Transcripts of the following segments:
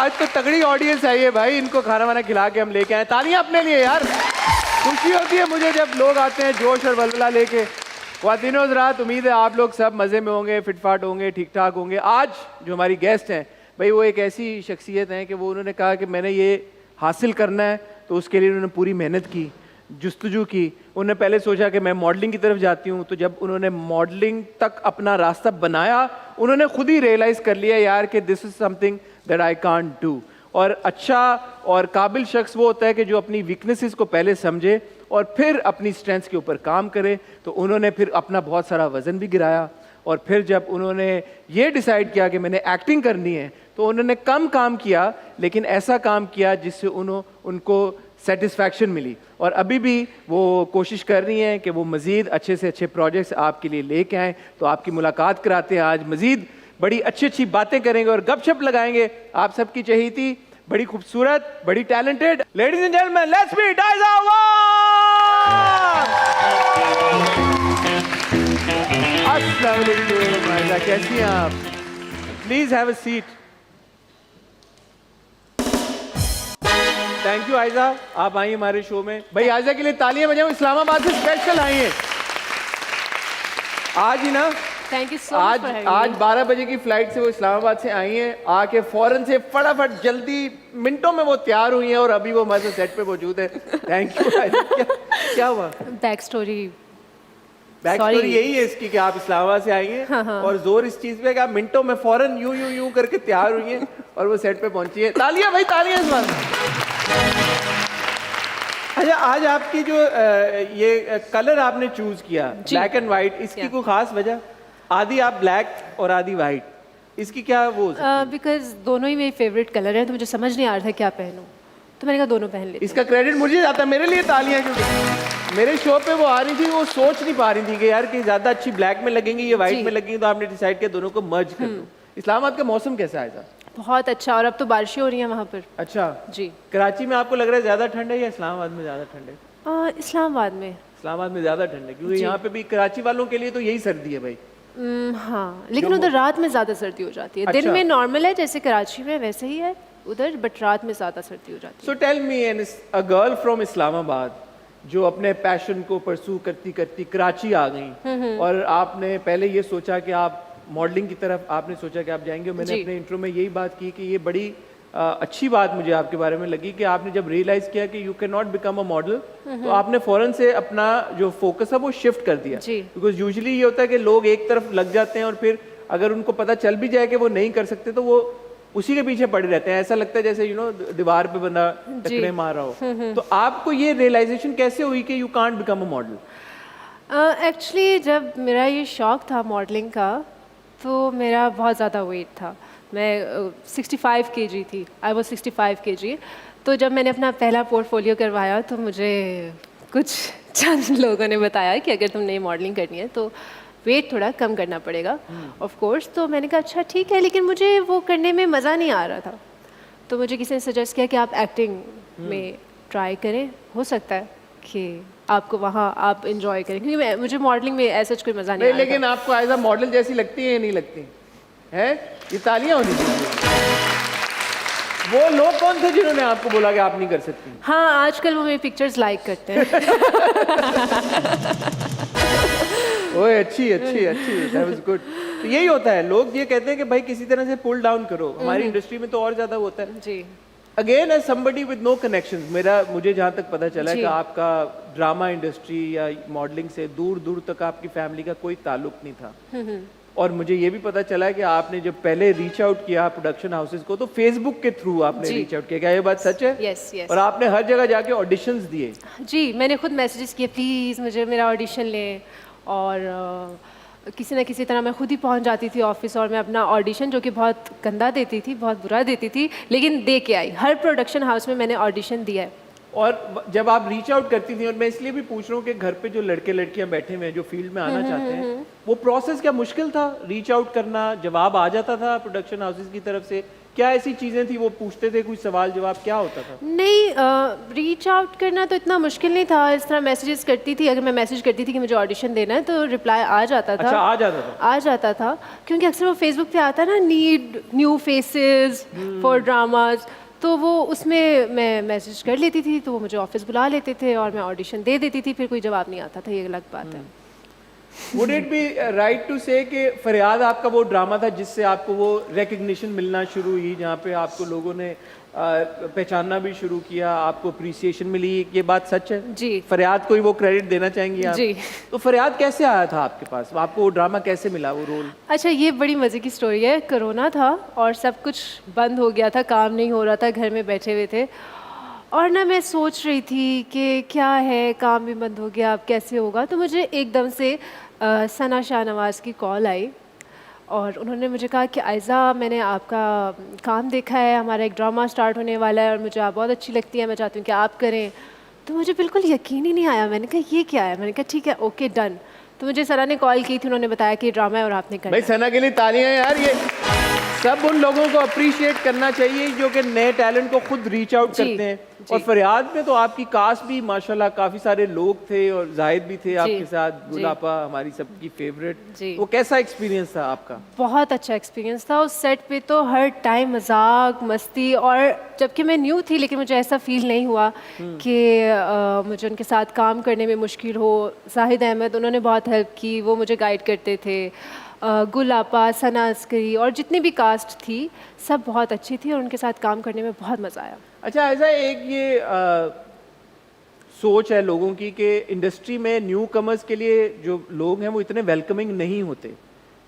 आज तो तगड़ी ऑडियंस आई है भाई, इनको खाना वाना खिला के हम लेके आए। तालियां अपने लिए यार, खुशी होती है मुझे जब लोग आते हैं जोश और वलवला लेके। ख्वातीनो हज़रात, उम्मीद है आप लोग सब मज़े में होंगे, फिटफाट होंगे, ठीक ठाक होंगे। आज जो हमारी गेस्ट हैं भाई, वो एक ऐसी शख्सियत हैं कि वो उन्होंने कहा कि मैंने ये हासिल करना है, तो उसके लिए उन्होंने पूरी मेहनत की, जुस्तजू की। उन्होंने पहले सोचा कि मैं मॉडलिंग की तरफ जाती हूँ, तो जब उन्होंने मॉडलिंग तक अपना रास्ता बनाया, उन्होंने खुद ही रियलाइज़ कर लिया यार कि this is something that I can't do. और अच्छा और काबिल शख्स वो होता है कि जो अपनी वीकनेसेस को पहले समझे और फिर अपनी स्ट्रेंथ्स के ऊपर काम करे। तो उन्होंने फिर अपना बहुत सारा वज़न भी गिराया, और फिर जब उन्होंने ये डिसाइड किया कि मैंने एक्टिंग करनी है, तो उन्होंने कम काम किया, लेकिन ऐसा काम किया जिससे उनको सेटिस्फैक्शन मिली। और अभी भी वो कोशिश कर रही हैं कि वो मज़ीद अच्छे से अच्छे प्रोजेक्ट्स आपके लिए लेके आएँ। तो आपकी मुलाकात कराते हैं, आज मज़ीद बड़ी अच्छी अच्छी बातें करेंगे और गपशप लगाएंगे। आप सबकी चहेती, बड़ी खूबसूरत, बड़ी talented, ladies and gentleman, let's meet Ayza Awan. अस्सलाम वालेकुम आयज़ा, कैसी हैं आप? Please have a seat. Thank you Ayza, आप आई हमारे शो में। भाई आयज़ा के लिए तालियां बजाओ, इस्लामाबाद से स्पेशल आई हैं आज ही ना। थैंक यू सो आज मच। आज 12 बजे की फ्लाइट से वो इस्लामाबाद से आई हैं, आके फौरन से फटाफट जल्दी मिनटों में वो तैयार हुई हैं और अभी वो हमारे सेट पे मौजूद है। Thank you. क्या हुआ? बैक स्टोरी यही है इसकी कि आप इस्लामाबाद से आई हैं। हाँ। और जोर इस चीज पे कि आप मिनटों में फौरन यूं करके तैयार हुई हैं और वो सेट पे पहुंची है। तालियां भाई, तालियां इस बार। अच्छा, आज आपकी जो ये कलर आपने चूज किया ब्लैक एंड व्हाइट, इसकी कोई खास वजह? आधी आप ब्लैक और आधी वाइट, इसकी क्या वो? बिकॉज दोनों ही मेरी फेवरेट कलर है, तो मुझे समझ नहीं आ रहा था क्या पहनूं, तो मैंने कहा दोनों पहन लेती इसका क्रेडिट मुझे जाता है, मेरे लिए तालियां, क्योंकि मेरे शो पे वो आ रही थी, वो सोच नहीं पा रही थी कि यार कि ज्यादा अच्छी ब्लैक में लगेंगी ये व्हाइट में लगेंगी, तो आपने डिसाइड किया दोनों को मर्ज कर दो। इस्लामाबाद का मौसम कैसा है? बहुत अच्छा, और अब तो बारिशें हो रही हैं वहाँ पर। अच्छा जी। कराची में आपको लग रहा है ज्यादा ठंड है या इस्लामाबाद में ज्यादा ठंड है? इस्लामाबाद में। इस्लामाबाद में ज्यादा ठंड है, क्योंकि यहाँ पे भी कराची वालों के लिए तो यही सर्दी है भाई। हाँ, लेकिन उधर रात में ज़्यादा सर्दी हो जाती है। अच्छा। दिन में नॉर्मल है जैसे कराची में, वैसे ही है उधर, बट रात में ज़्यादा सर्दी हो जाती है। So tell me, a girl from Islamabad जो अपने पैशन को परसू करती करती कराची आ गई, और आपने पहले ये सोचा कि आप मॉडलिंग की तरफ आपने सोचा कि आप जाएंगे। मैंने अपने इंट्रो में यही बात की कि ये बड़ी अच्छी बात मुझे आपके बारे में लगी कि आपने जब रियलाइज किया कि you can not become a model, तो आपने फौरन से अपना जो फोकस है वो शिफ्ट कर दिया। बिकॉज यूजुअली ये होता है कि लोग एक तरफ लग जाते हैं और फिर अगर उनको पता चल भी जाए कि वो नहीं कर सकते तो वो उसी के पीछे पड़े रहते हैं। ऐसा लगता है जैसे दीवार पे बंदा टकरे मार रहा हो। तो आपको ये रियलाइजेशन कैसे हुई कि you can't become a model? Actually जब मेरा ये शौक था मॉडलिंग का, तो मेरा बहुत ज़्यादा वेट था। मैं 65 kg थी, आई वॉज 65 kg। तो जब मैंने अपना पहला पोर्टफोलियो करवाया तो मुझे कुछ चंद लोगों ने बताया कि अगर तुमने मॉडलिंग करनी है तो वेट थोड़ा कम करना पड़ेगा, ऑफ कोर्स। तो मैंने कहा अच्छा ठीक है, लेकिन मुझे वो करने में मज़ा नहीं आ रहा था। तो मुझे किसी ने सजेस्ट किया कि आप एक्टिंग में ट्राई करें, हो सकता है कि आपको वहाँ आप इंजॉय करें, क्योंकि मुझे मॉडलिंग में ऐसा कोई मज़ा नहीं आ रहा। लेकिन आपको एज अ मॉडल जैसी लगती है या नहीं लगती है? ये तालियां होनी चाहिए। वो लोग कौन थे जिन्होंने आपको बोला कि आप नहीं कर सकती? हाँ, आजकल वो मेरी पिक्चर्स लाइक करते हैं। ओए अच्छी, that was good। तो यही होता है, लोग ये कहते हैं कि भाई किसी तरह से पुल डाउन करो। हमारी इंडस्ट्री में तो और ज्यादा होता है जी। Again as somebody with no connections, मुझे जहाँ तक पता चला है कि आपका ड्रामा इंडस्ट्री या मॉडलिंग से दूर दूर तक आपकी फैमिली का कोई ताल्लुक नहीं था। और मुझे ये भी पता चला है कि आपने जब पहले रीच आउट किया प्रोडक्शन हाउसेज को, तो फेसबुक के थ्रू आपने रीच आउट किया। क्या ये बात सच है? यस। और आपने हर जगह जाके ऑडिशंस दिए? जी, मैंने खुद मैसेजेस किए प्लीज़ मुझे मेरा ऑडिशन लें, और किसी न किसी तरह मैं खुद ही पहुंच जाती थी ऑफिस, और मैं अपना ऑडिशन, जो कि बहुत गंदा देती थी, बहुत बुरा देती थी, लेकिन दे के आई। हर प्रोडक्शन हाउस में मैंने ऑडिशन दिया है, और जब आप रीच आउट करती थी, और मैं इसलिए भी पूछ रहा हूँ कि घर पे जो लड़के लड़कियां बैठे हुए हैं जो फील्ड में आना चाहते हैं, वो प्रोसेस क्या मुश्किल था रीच आउट करना? जवाब आ जाता था प्रोडक्शन हाउसेस की तरफ से? क्या ऐसी चीजें थी वो पूछते थे, कोई सवाल जवाब क्या होता था? नहीं, रीच आउट करना तो इतना मुश्किल नहीं था। इस तरह मैसेजेस करती थी, अगर मैं मैसेज करती थी कि मुझे ऑडिशन देना है तो रिप्लाई आ जाता था। अच्छा, आ जाता था? आ जाता था, क्योंकि अक्सर वो फेसबुक पे आता है ना, need new faces for dramas, तो वो उसमें मैं मैसेज कर लेती थी, तो वो मुझे ऑफिस बुला लेते थे और मैं ऑडिशन दे देती थी। फिर कोई जवाब नहीं आता था, ये अलग बात है। Would it be right to say कि फरियाद आपका वो ड्रामा था जिससे आपको वो रिकग्निशन मिलना शुरू हुई, जहाँ पे आपको लोगों ने पहचानना भी शुरू किया, आपको अप्रिसिएशन मिली? ये बात सच है? जी। फरियाद को ही वो क्रेडिट देना चाहेंगी आप? जी। तो फरियाद कैसे आया था आपके पास? आपको वो ड्रामा कैसे मिला, वो रोल? अच्छा, ये बड़ी मज़े की स्टोरी है। कोरोना था और सब कुछ बंद हो गया था, काम नहीं हो रहा था, घर में बैठे हुए थे, और ना मैं सोच रही थी कि क्या है, काम भी बंद हो गया, अब कैसे होगा। तो मुझे एकदम से सना शाहनवाज़ की कॉल आई और उन्होंने मुझे कहा कि आयज़ा, मैंने आपका काम देखा है, हमारा एक ड्रामा स्टार्ट होने वाला है और मुझे आप बहुत अच्छी लगती है, मैं चाहती हूँ कि आप करें। तो मुझे बिल्कुल यकीन ही नहीं आया। मैंने कहा ये क्या है? मैंने कहा ठीक है, ओके, डन। तो मुझे सना ने कॉल की थी, उन्होंने बताया कि ड्रामा है और आपने करना भाई है। सना के लिए तालियां यार। ये सब उन लोगों को अप्रिशिएट करना चाहिए जो कि नए टैलेंट को खुद रीच आउट जी, करते हैं। जी। और फरियाद में तो आपकी कास्ट भी माशाल्लाह काफी सारे लोग थे, और जाहिद भी थे आपके साथ, जी। गुलापा हमारी सबकी फेवरेट। जी। वो कैसा एक्सपीरियंस था आपका? बहुत अच्छा एक्सपीरियंस था। उस सेट पे तो हर टाइम मजाक मस्ती, और जबकि मैं न्यू थी लेकिन मुझे ऐसा फील नहीं हुआ कि मुझे उनके साथ काम करने में मुश्किल हो। जाहिद अहमद, उन्होंने बहुत हेल्प की, वो मुझे गाइड करते थे। गुलापा, सना अस्करी और जितनी भी कास्ट थी सब बहुत अच्छी थी और उनके साथ काम करने में बहुत मज़ा आया। अच्छा, ऐसा एक ये सोच है लोगों की कि इंडस्ट्री में न्यू कमर्स के लिए जो लोग हैं वो इतने वेलकमिंग नहीं होते।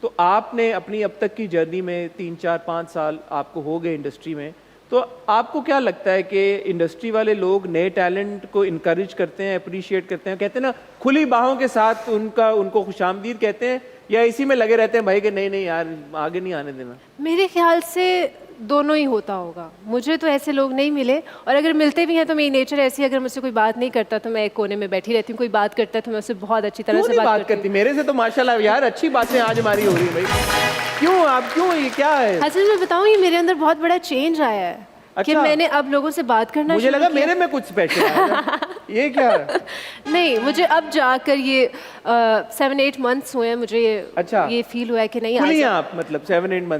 तो आपने अपनी अब तक की जर्नी में 3, 4, 5 साल आपको हो गए इंडस्ट्री में, तो आपको क्या लगता है कि इंडस्ट्री वाले लोग नए टैलेंट को इनकरेज करते हैं, अप्रिशिएट करते हैं, कहते हैं ना खुली बाहों के साथ उनको खुशामदीद कहते हैं, या इसी में लगे रहते हैं भाई कि नहीं नहीं यार आगे नहीं आने देना? मेरे ख्याल से दोनों ही होता होगा। मुझे तो ऐसे लोग नहीं मिले, और अगर मिलते भी हैं तो मेरी नेचर ऐसी है, अगर मुझसे कोई बात नहीं करता तो मैं एक कोने में बैठी रहती हूँ, कोई बात करता है तो मैं उससे बहुत अच्छी तरह क्यों से नहीं बात बात करती करती? मेरे से तो माशाल्लाह यार अच्छी बातें आज हमारी हो रही है भाई। क्यों आप क्यों, ये क्या है? हूँ। असल में बताऊँ, ये मेरे अंदर बहुत बड़ा चेंज आया है कि अच्छा। मैंने अब लोगों से बात करना मुझे शुरू लगा किया। मेरे में कुछ स्पेशल है। ये क्या है? नहीं, मुझे अब जाकर ये 7-8 मंथ्स हुए हैं, मुझे अच्छा। ये फील हुआ है कि नहीं, खुली हैं आज आप, मतलब 7-8 मंथ?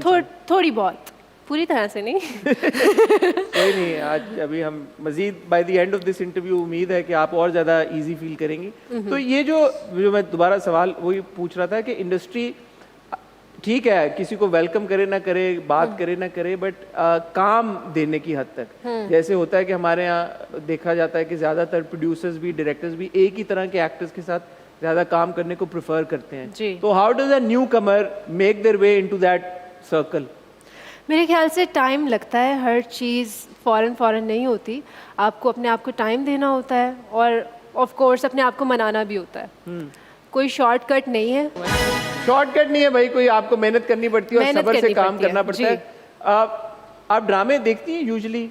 थोड़ी बहुत, पूरी तरह से नहीं। कोई नहीं, आज अभी हम Majeed by the end of this interview उम्मीद है कि आप और ज़्यादा इजी फील करेंगी। तो ये जो मैं दोबारा सवाल वही पूछ रहा था कि इंडस्ट्री ठीक है, किसी को वेलकम करे ना करे, बात करे ना करे, बट काम देने की हद तक, जैसे होता है कि हमारे यहाँ देखा जाता है कि ज़्यादातर प्रोड्यूसर्स भी, डायरेक्टर्स भी एक ही तरह के एक्टर्स के साथ ज़्यादा काम करने को प्रेफर करते हैं। जी। तो how does a new Qamar make their way into that circle? मेरे ख्याल से टाइम लगता है, हर चीज़ फ़ौरन नहीं होती। आपको अपने आप को टाइम देना होता है और ऑफ कोर्स अपने आप को मनाना भी होता है। कोई शॉर्टकट नहीं है। शॉर्टकट नहीं है भाई, कोई आपको मेहनत करनी पड़ती है और मेहनत सब्र से करनी काम पड़ती है, करना पड़ता है। आप ड्रामे देखती हैं यूजुअली?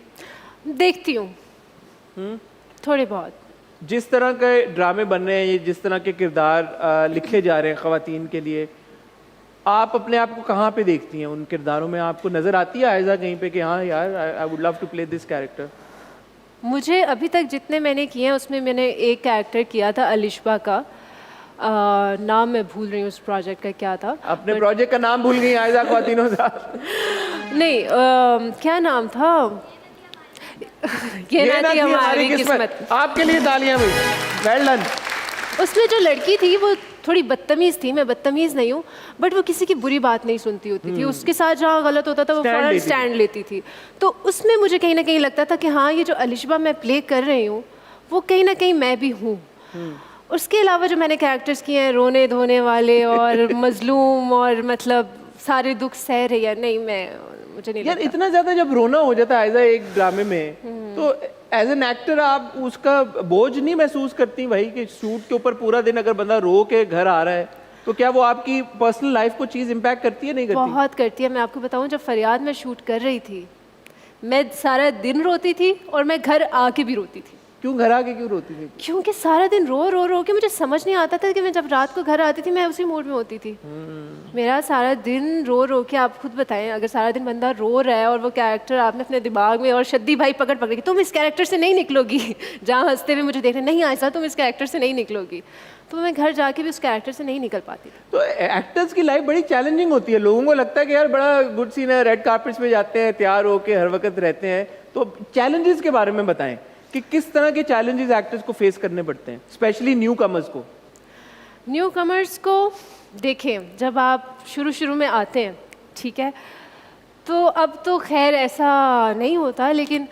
देखती हूँ, थोड़े बहुत। जिस तरह के ड्रामे बन रहे हैं, ये जिस तरह के किरदार लिखे जा रहे हैं ख़वातीन के लिए, आप अपने आप को कहाँ पे देखती हैं उन किरदारों में? आपको नज़र आती है आयज़ा कहीं पे कि हाँ यार I would love to play this character? मुझे अभी तक जितने मैंने किए हैं उसमें मैंने एक कैरेक्टर किया था अलिशबा का। नाम मैं भूल रही हूँ उस प्रोजेक्ट का क्या था। अपने प्रोजेक्ट का नाम भूल गई आयज़ा ख़वातीनो साहब? नहीं, क्या नाम था? ये ना थी हमारी किस्मत। आपके लिए तालियां भाई, वेल डन। उसमें जो लड़की थी वो थोड़ी बदतमीज़ थी। मैं बदतमीज़ नहीं हूँ, बट वो किसी की बुरी बात नहीं सुनती होती थी। उसके साथ जहाँ गलत होता था वो फौरन स्टैंड लेती थी। तो उसमें मुझे कहीं ना कहीं लगता था कि हाँ, ये जो अलिशबा मैं प्ले कर रही हूँ वो कहीं ना कहीं मैं भी हूँ। उसके अलावा जो मैंने कैरेक्टर्स किए हैं, रोने धोने वाले और मजलूम और मतलब सारे दुख सह रही है, नहीं, मुझे नहीं यार लगता। इतना ज्यादा जब रोना हो जाता है आयज़ा एक ड्रामे में, तो एज एन एक्टर आप उसका बोझ नहीं महसूस करती भाई कि शूट के ऊपर पूरा दिन अगर बंदा रो के घर आ रहा है, तो क्या वो आपकी पर्सनल लाइफ को चीज़ इम्पैक्ट करती है, नहीं करती? बहुत करती है। मैं आपको बताऊं, जब फरियाद में शूट कर रही थी मैं सारा दिन रोती थी और मैं घर आके भी रोती थी। क्यों घर आके क्यों रोती थी? क्योंकि सारा दिन रो रो रो के मुझे समझ नहीं आता था कि मैं जब रात को घर आती थी मैं उसी मूड में होती थी। मेरा सारा दिन रो रो के, आप खुद बताएं, अगर सारा दिन बंदा रो रहा है और वो कैरेक्टर आपने अपने दिमाग में, और शद्दी भाई पकड़ पकड़ के तुम इस कैरेक्टर से नहीं निकलोगी जहाँ हंसते हुए मुझे देख रहे नहीं आयशा तुम इस कैरेक्टर से नहीं निकलोगी, तो मैं घर जाके भी उस कैरेक्टर से नहीं निकल पाती थी। तो एक्टर्स की लाइफ बड़ी चैलेंजिंग होती है। लोगों को लगता है कि यार बड़ा गुड सीन है, रेड कार्पेट्स पे जाते हैं, तैयार होके हर वक्त रहते हैं। तो चैलेंजेस के बारे में बताएं कि किस तरह के चैलेंजेस एक्टर्स को फेस करने पड़ते हैं, स्पेशली न्यू कमर्स को। न्यू कमर्स को देखें, जब आप शुरू शुरू में आते हैं, ठीक है, तो अब तो खैर ऐसा नहीं होता, लेकिन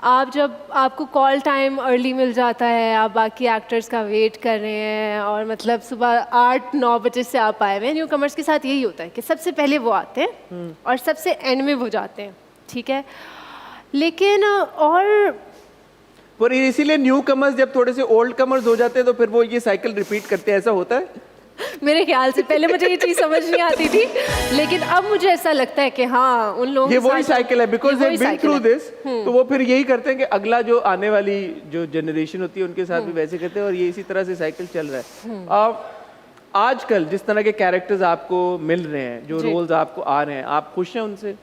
आप जब आपको कॉल टाइम अर्ली मिल जाता है, आप बाकी एक्टर्स का वेट कर रहे हैं और मतलब सुबह 8-9 बजे से आप आए हुए हैं, न्यू कमर्स के साथ यही होता है कि सबसे पहले वो आते हैं और सबसे एंड में वो जाते हैं, ठीक है। लेकिन और पर इसीलिए न्यू कमर्स जब थोड़े से ओल्ड कमर्स हो जाते हैं तो फिर वो ये साइकिल रिपीट करते हैं, ऐसा होता है? मेरे ख्याल से पहले मुझे ये चीज़ समझ नहीं आती थी, लेकिन अब मुझे ऐसा लगता है कि हाँ उन लोगों ये के वही साथ साइकिल है, because they been through this. तो वो फिर यही करते हैं कि अगला जो आने वाली जो जनरेशन होती है उनके साथ भी वैसे करते हैं, और ये इसी तरह से साइकिल चल रहा है। आजकल जिस तरह के कैरेक्टर्स आपको मिल रहे हैं, जो रोल्स आपको आ रहे हैं, आप खुश हैं उनसे?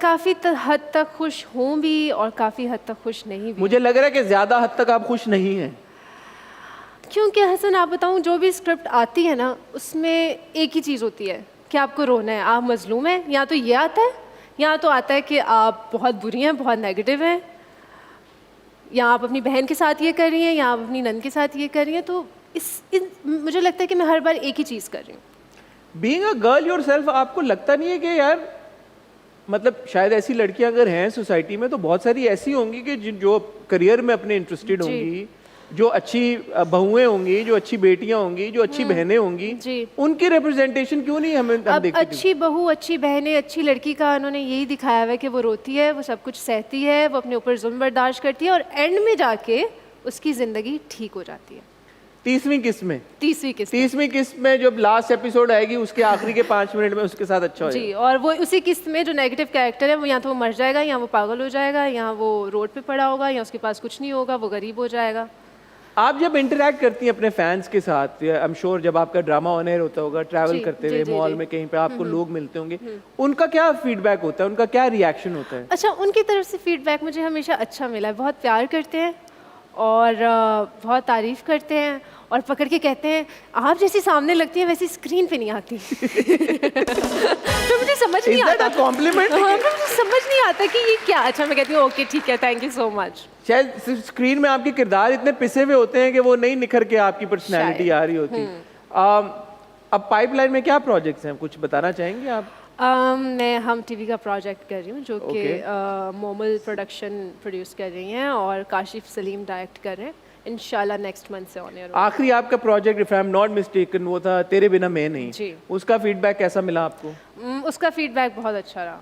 काफ़ी हद तक खुश हूँ भी और काफ़ी हद तक खुश नहीं भी। मुझे लग रहा है कि ज्यादा हद तक आप खुश नहीं हैं। क्योंकि हसन आप बताऊँ, जो भी स्क्रिप्ट आती है ना उसमें एक ही चीज़ होती है कि आपको रोना है, आप मजलूम हैं, या तो ये आता है या तो आता है कि आप बहुत बुरी हैं, बहुत नेगेटिव हैं, या आप अपनी बहन के साथ ये कर रही हैं या आप अपनी नंद के साथ ये कर रही हैं। तो मुझे लगता है कि मैं हर बार एक ही चीज़ कर रही हूँ। बीइंग अ गर्ल योरसेल्फ, आपको लगता नहीं है कि यार मतलब शायद ऐसी लड़कियां अगर हैं सोसाइटी में तो बहुत सारी ऐसी होंगी कि जो करियर में अपने इंटरेस्टेड होंगी, जो अच्छी बहुएं होंगी, जो अच्छी बेटियां होंगी, जो अच्छी बहनें होंगी, उनकी रिप्रेजेंटेशन क्यों नहीं हम देखते? अच्छी बहू, अच्छी बहनें, अच्छी लड़की का उन्होंने यही दिखाया हुआ है कि वो रोती है, वो सब कुछ सहती है, वो अपने ऊपर जुल्म बर्दाश्त करती है और एंड में जाके उसकी ज़िंदगी ठीक हो जाती है। तीसवीं किस्त में तीसवीं किस्त में जब लास्ट एपिसोड आएगी उसके आखिरी के 5 मिनट में उसके साथ अच्छा जी, और वो उसी किस्त में जो नेगेटिव कैरेक्टर है वो या तो वो मर जाएगा, या वो पागल हो जाएगा, या वो रोड पे पड़ा होगा, या उसके पास कुछ नहीं होगा, वो गरीब हो जाएगा। आप जब इंटरेक्ट करती हैं अपने फैंस के साथ, आई एम श्योर जब आपका ड्रामा ऑन एयर होता होगा, ट्रैवल करते हुए मॉल में कहीं पे आपको लोग मिलते होंगे, उनका क्या फीडबैक होता है, उनका क्या रिएक्शन होता है? अच्छा, उनकी तरफ से फीडबैक मुझे हमेशा अच्छा मिला है। बहुत प्यार करते हैं और बहुत तारीफ़ करते हैं और पकड़ के कहते हैं आप जैसी सामने लगती है वैसी स्क्रीन पे नहीं आती। तो मुझे समझ नहीं आता, कॉम्प्लीमेंट? हाँ, मुझे समझ नहीं आता कि ये क्या। अच्छा, मैं कहती हूँ ओके ठीक है, थैंक यू सो मच। शायद सिर्फ स्क्रीन में आपके किरदार इतने पिसे हुए होते हैं कि वो नहीं निखर के आपकी पर्सनैलिटी आ रही होती। अब पाइपलाइन में क्या प्रोजेक्ट्स हैं, कुछ बताना चाहेंगे आप? मैं हम टीवी का प्रोजेक्ट कर रही हूँ जो कि मोमल प्रोडक्शन प्रोड्यूस कर रही हैं और काशिफ सलीम डायरेक्ट कर रहे हैं। इंशाल्लाह नेक्स्ट मंथ से ऑन एयर होगा। आखिरी आपका project if I am not mistaken वो था तेरे बिना मैं नहीं जी। उसका फीडबैक कैसा मिला आपको? उसका फीडबैक बहुत अच्छा रहा।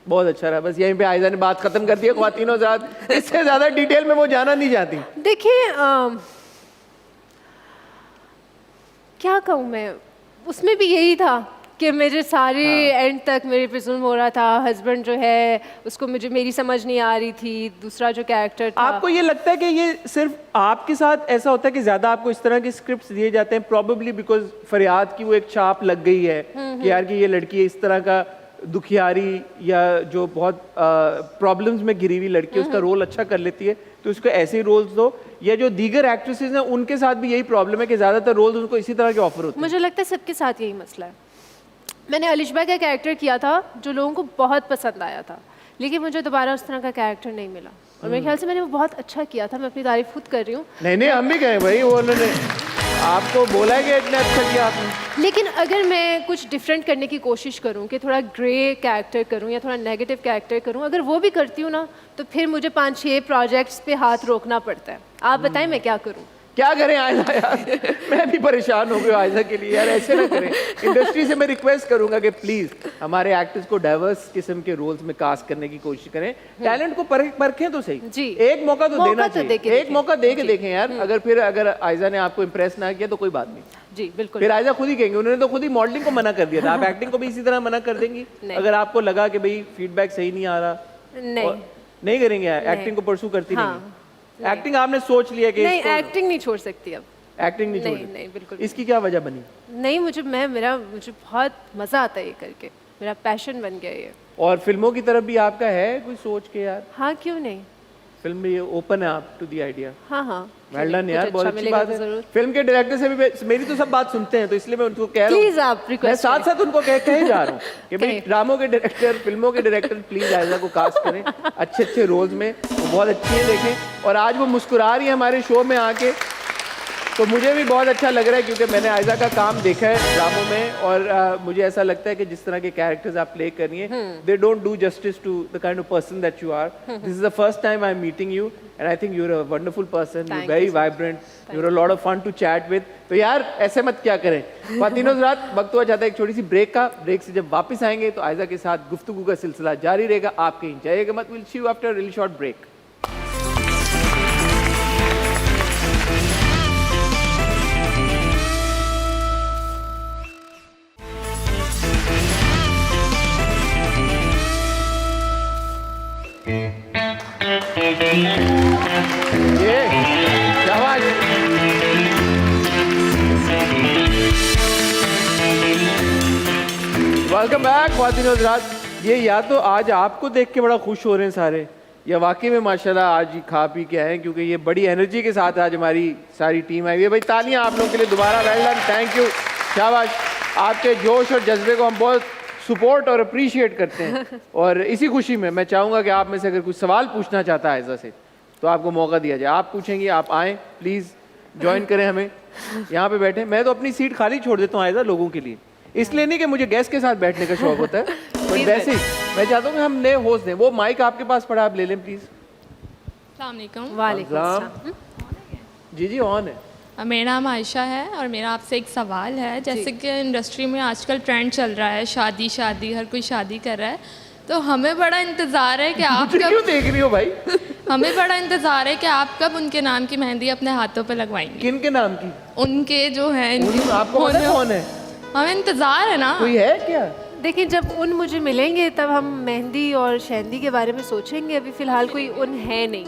बहुत अच्छा रहा। बस यहीं पे आयजा ने बात खत्म कर दी है। ख्वातीनो ज़ात, इससे ज़्यादा डिटेल में वो जाना नहीं चाहती। देखिए क्या कहूँ मैं, उसमें भी यही था कि मेरे सारे एंड तक मेरे पे जुल्म हो रहा था। हस्बैंड जो है उसको मुझे मेरी समझ नहीं आ रही थी, दूसरा जो कैरेक्टर था। आपको ये लगता है कि ये सिर्फ आपके साथ ऐसा होता है कि ज्यादा आपको इस तरह के स्क्रिप्ट्स दिए जाते हैं प्रोबेबली बिकॉज फरियाद की वो एक छाप लग गई है कि यार कि ये लड़की इस तरह का दुखियारी या जो बहुत प्रॉब्लम्स में घिरी हुई लड़की उसका रोल अच्छा कर लेती है तो उसको ऐसे ही रोल्स दो, या जो दीगर एक्ट्रेसेस हैं उनके साथ भी यही प्रॉब्लम है कि ज्यादातर रोल्स उनको इसी तरह के ऑफर होते हैं? मुझे लगता है सबके साथ यही मसला है। मैंने अलिशबा का कैरेक्टर किया था जो लोगों को बहुत पसंद आया था, लेकिन मुझे दोबारा उस तरह का कैरेक्टर नहीं मिला और मेरे ख्याल से मैंने वो बहुत अच्छा किया था। मैं अपनी तारीफ खुद कर रही हूँ। नहीं हम भी कहें भाई, वो उन्होंने आपको बोला है कि इतना अच्छा किया आपने। लेकिन अगर मैं कुछ डिफरेंट करने की कोशिश करूं कि थोड़ा ग्रे कैरेक्टर करूं या थोड़ा नेगेटिव कैरेक्टर करूं, अगर वो भी करती हूँ ना तो फिर मुझे 5-6 प्रोजेक्ट्स पे हाथ रोकना पड़ता है। आप बताएं मैं क्या करूं? क्या करें आयजा यार, मैं भी परेशान हो गया आयजा के लिए यार, ऐसे ना करें। इंडस्ट्री से मैं रिक्वेस्ट करूंगा कि प्लीज हमारे एक्टर्स को डाइवर्स किस्म के रोल्स में कास्ट करने की कोशिश करें। टैलेंट को परखें तो सही जी, एक मौका तो देना चाहिए, एक मौका दे के देखें यार। अगर आयजा ने आपको इम्प्रेस ना किया तो कोई बात नहीं जी, बिल्कुल। फिर आयजा खुद ही कहेंगे, उन्होंने तो खुद ही मॉडलिंग को मना कर दिया था, आप एक्टिंग को भी इसी तरह मना कर देंगी अगर आपको लगा कि भाई फीडबैक सही नहीं आ रहा? नहीं करेंगे, एक्टिंग को परसू करती हाँ, नहीं। एक्टिंग आपने सोच लिया कि नहीं, एक्टिंग नहीं छोड़ सकती अब। एक्टिंग नहीं नहीं, छोड़ी? नहीं, बिल्कुल इसकी क्या वजह बनी? नहीं, मुझे बहुत मज़ा आता है ये करके, मेरा पैशन बन गया ये। और फिल्मों की तरफ भी आपका है कोई सोच के यार? हाँ, क्यों नहीं। फिल्म में ओपन है आप टू द आइडिया? हाँ, वेल डन यार, कुछ बहुत अच्छा अच्छी मिलेगा बात तो है। जरूर। फिल्म के डायरेक्टर से भी मेरी तो सब बात सुनते हैं, तो इसलिए मैं उनको कह रहा हूँ, प्लीज आप मैं रिक्वेस्ट साथ साथ उनको कहे जा रहा हूँ कि भाई कहें। ड्रामों के डायरेक्टर, फिल्मों के डायरेक्टर प्लीज आयजा को कास्ट करें अच्छे अच्छे रोल्स में, वो बहुत अच्छी है देखें। और आज वो मुस्कुरा रही है हमारे शो में आके, तो मुझे भी बहुत अच्छा लग रहा है क्योंकि मैंने आयजा का काम देखा है ड्रामों में, और मुझे ऐसा लगता है कि जिस तरह के कैरेक्टर्स आप प्ले कर रही हैं, they don't do justice to the kind of person that you are. This is the first time I am meeting you and I think you are a wonderful person, you Thank very you so vibrant, you are a lot of fun to chat with. तो यार ऐसे मत क्या करें। ख्वातीनो हज़रात, वक्त हुआ चाहता है एक छोटी सी ब्रेक का। ब्रेक से जब वापस आएंगे तो आयजा के साथ गुफ्तगू का सिलसिला जारी रहेगा। आप कहीं जाइएगा मत। Will see you after a really short break. ये शाबाश। वेलकम बैक ख्वातीनो हज़रात। ये या तो आज आपको देख के बड़ा खुश हो रहे हैं सारे, या वाकई में माशाल्लाह आज ही खा पी के आए हैं, क्योंकि ये बड़ी एनर्जी के साथ आज हमारी सारी टीम आई हुई है। भाई तालियां आप लोगों के लिए दोबारा, वेल डन, थैंक यू, शाबाश। आपके जोश और जज्बे को हम बहुत सपोर्ट और अप्रिशिएट करते हैं। और इसी खुशी में मैं चाहूँगा कि आप में से अगर कुछ सवाल पूछना चाहता है आयजा से तो आपको मौका दिया जाए। आप पूछेंगी, आप आएँ प्लीज़, ज्वाइन करें हमें, यहाँ पे बैठे। मैं तो अपनी सीट खाली छोड़ देता हूँ आयजा लोगों के लिए, इसलिए नहीं कि मुझे गेस्ट के साथ बैठने का शौक होता है, बट वैसे ही मैं चाहता हूँ कि हम नए होस्ट दें। वो माइक आपके पास पड़ा, आप ले लें प्लीज़। अस्सलाम वालेकुम। वालेकुम अस्सलाम। अस्सलाम। जी जी ऑन है। मेरा नाम आयशा है और मेरा आपसे एक सवाल है। जैसे कि इंडस्ट्री में आजकल ट्रेंड चल रहा है शादी शादी, हर कोई शादी कर रहा है, तो हमें बड़ा इंतज़ार है कि आप मुझे क्यों देख रही हो भाई? हमें बड़ा इंतज़ार है कि आप कब उनके नाम की मेहंदी अपने हाथों पे लगवाएंगे। किन के नाम की? उनके जो है आपको पता है कौन है? हमें इंतज़ार है ना। कोई है क्या? देखिए, जब उन मुझे मिलेंगे तब हम मेहंदी और शहंदी के बारे में सोचेंगे। अभी फिलहाल कोई उन है नहीं।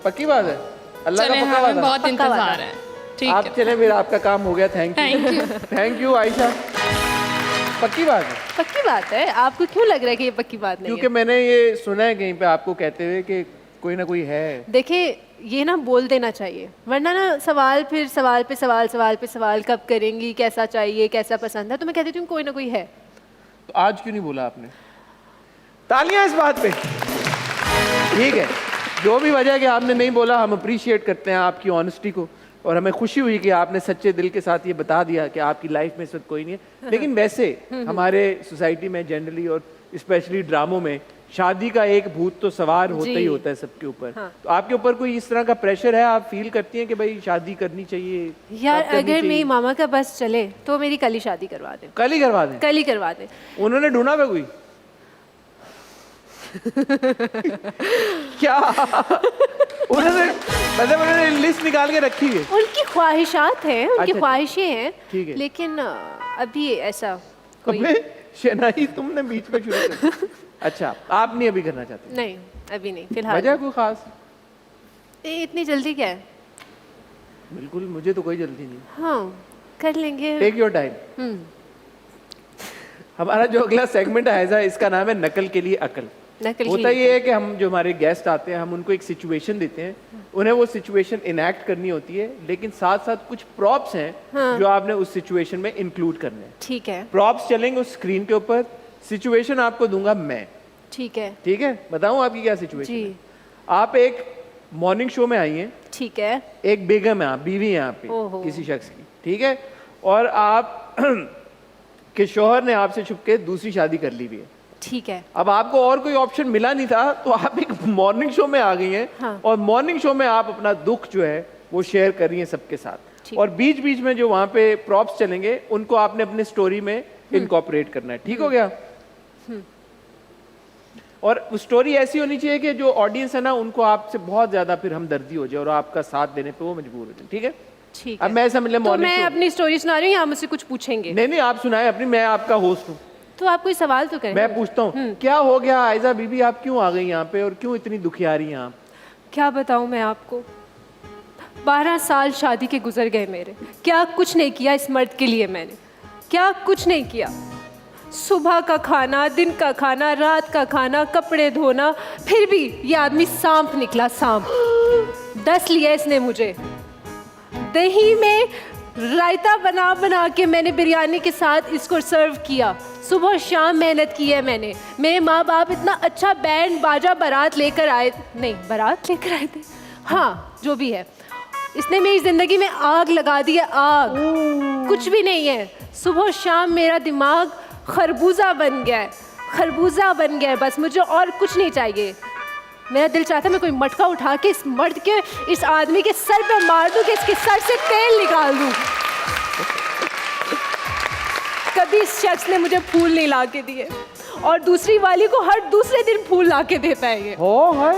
पक्की बात है? अल्लाह का चले, पक्का हमें वादा? बहुत पक्का इंतज़ार वादा। है। ठीक आप है, चले, मेरा आपका काम हो गया। Thank you, thank you. Thank you Ayesha. पक्की बात है? पक्की बात है। आपको क्यों लग रहा है कि ये पक्की बात नहीं क्योंकि है? मैंने ये सुना है कहीं पे आपको कहते हुए कि कोई ना कोई है। देखिए, ये ना बोल देना चाहिए, वरना ना सवाल फिर सवाल पे सवाल, सवाल पे सवाल, कब करेंगी, कैसा चाहिए, कैसा पसंद है, तो मैं कहती हूँ कोई ना कोई है। तो आज क्यों नहीं बोला आपने? तालियां इस बात पे। ठीक है, जो भी वजह है कि आपने नहीं बोला, हम अप्रिशिएट करते हैं आपकी ऑनेस्टी को, और हमें खुशी हुई कि आपने सच्चे दिल के साथ ये बता दिया कि आपकी लाइफ में इस वक्त कोई नहीं है। लेकिन वैसे हमारे सोसाइटी में जनरली और स्पेशली ड्रामों में शादी का एक भूत तो सवार होता ही होता है सबके ऊपर। तो आपके ऊपर कोई इस तरह का प्रेशर है? आप फील करती हैं कि भाई शादी करनी चाहिए? यार, कब करनी अगर चाहिए? मेरी मामा का बस चले तो मेरी कल ही शादी करवा दें। कल ही करवा दें? कल ही करवा दें। उन्होंने ढूंढा पे कोई? क्या उन्होंने मतलब उन्होंने लिस्ट निकाल के रखी है? उनकी ख्वाहिशात हैं, उनकी अच्छा, ख्वाहिशें हैं, ठीक है। लेकिन अभी ऐसा कोई अबे शनाई, तुमने बीच में शुरू कर दिया। अच्छा, आप नहीं अभी करना चाहते? नहीं, अभी नहीं, फिलहाल वजह कोई खास? इतनी जल्दी क्या है? बिल्कुल, मुझे तो कोई जल्दी नहीं। हाँ, कर लेंगे। Take your time. हमारा जो अगला सेगमेंट है इसका नाम है नकल के लिए अकल। नकल की होता ये है कि हम जो हमारे गेस्ट आते हैं, हम उनको एक सिचुएशन देते हैं, उन्हें वो सिचुएशन इनैक्ट करनी होती है, लेकिन साथ साथ कुछ प्रॉप्स हैं जो आपने उस सिचुएशन में इंक्लूड करने हैं। ठीक है, प्रॉप्स चलेंगे उस स्क्रीन के ऊपर, सिचुएशन आपको दूंगा मैं। ठीक है, ठीक है, बताऊं आपकी क्या सिचुएशन जी। है? आप एक मॉर्निंग शो में आई हैं, ठीक है, एक बेगम है, आप बीवी हैं आप पे ओहो। किसी शख्स की, ठीक है, और आप के शोहर ने आपसे छुप के दूसरी शादी कर ली हुई है। ठीक है। अब आपको और कोई ऑप्शन मिला नहीं था, तो आप एक मॉर्निंग शो में आ गई हैं। हाँ। और मॉर्निंग शो में आप अपना दुख जो है वो शेयर कर रही हैं सबके साथ, ठीक। और बीच बीच में जो वहाँ पे प्रॉप्स चलेंगे उनको आपने अपने स्टोरी में इनकॉर्पोरेट करना है। ठीक हो गया? और स्टोरी ऐसी होनी चाहिए कि जो ऑडियंस है ना, उनको आपसे बहुत ज्यादा फिर हमदर्दी हो जाए और आपका साथ देने पे वो मजबूर हो जाए। ठीक है? ठीक अब है। मैं ऐसा मतलब तो मॉर्निंग मैं शो, अपनी स्टोरी सुना रही हूँ, आप मुझसे कुछ पूछेंगे? नहीं नहीं, आप सुनाए अपनी, मैं आपका होस्ट हूँ। तो आप कोई सवाल तो करें। मैं पूछता हूँ, क्या हो गया आयजा बीबी, आप क्यों आ गई यहाँ पे और क्यों इतनी दुखी आ रही हैं आप? क्या बताऊँ मैं आपको, 12 साल शादी के गुजर गए मेरे, क्या कुछ नहीं किया इस मर्द के लिए मैंने, क्या कुछ नहीं किया। सुबह का खाना, दिन का खाना, रात का खाना, कपड़े धोना, फिर भी ये आदमी सांप निकला, सांप। 10 लिया इसने मुझे। दही में रायता बना बना के मैंने बिरयानी के साथ इसको सर्व किया। सुबह शाम मेहनत की है मैंने। मेरे माँ बाप इतना अच्छा बैंड बाजा बारात लेकर आए, नहीं बारात लेकर आए थे, हाँ जो भी है। इसने मेरी ज़िंदगी में आग लगा दी है, आग। कुछ भी नहीं है। सुबह शाम मेरा दिमाग खरबूजा बन गया है, खरबूजा बन गया है। बस मुझे और कुछ नहीं चाहिए। मेरा दिल चाहता है मैं कोई मटका उठा के इस मर्द के, इस आदमी के सर पे मार दूं कि इसके सर से तेल निकाल दूं। कभी इस शख्स ने मुझे फूल नहीं ला के दिए और दूसरी वाली को हर दूसरे दिन फूल ला के देता है ये। हो है,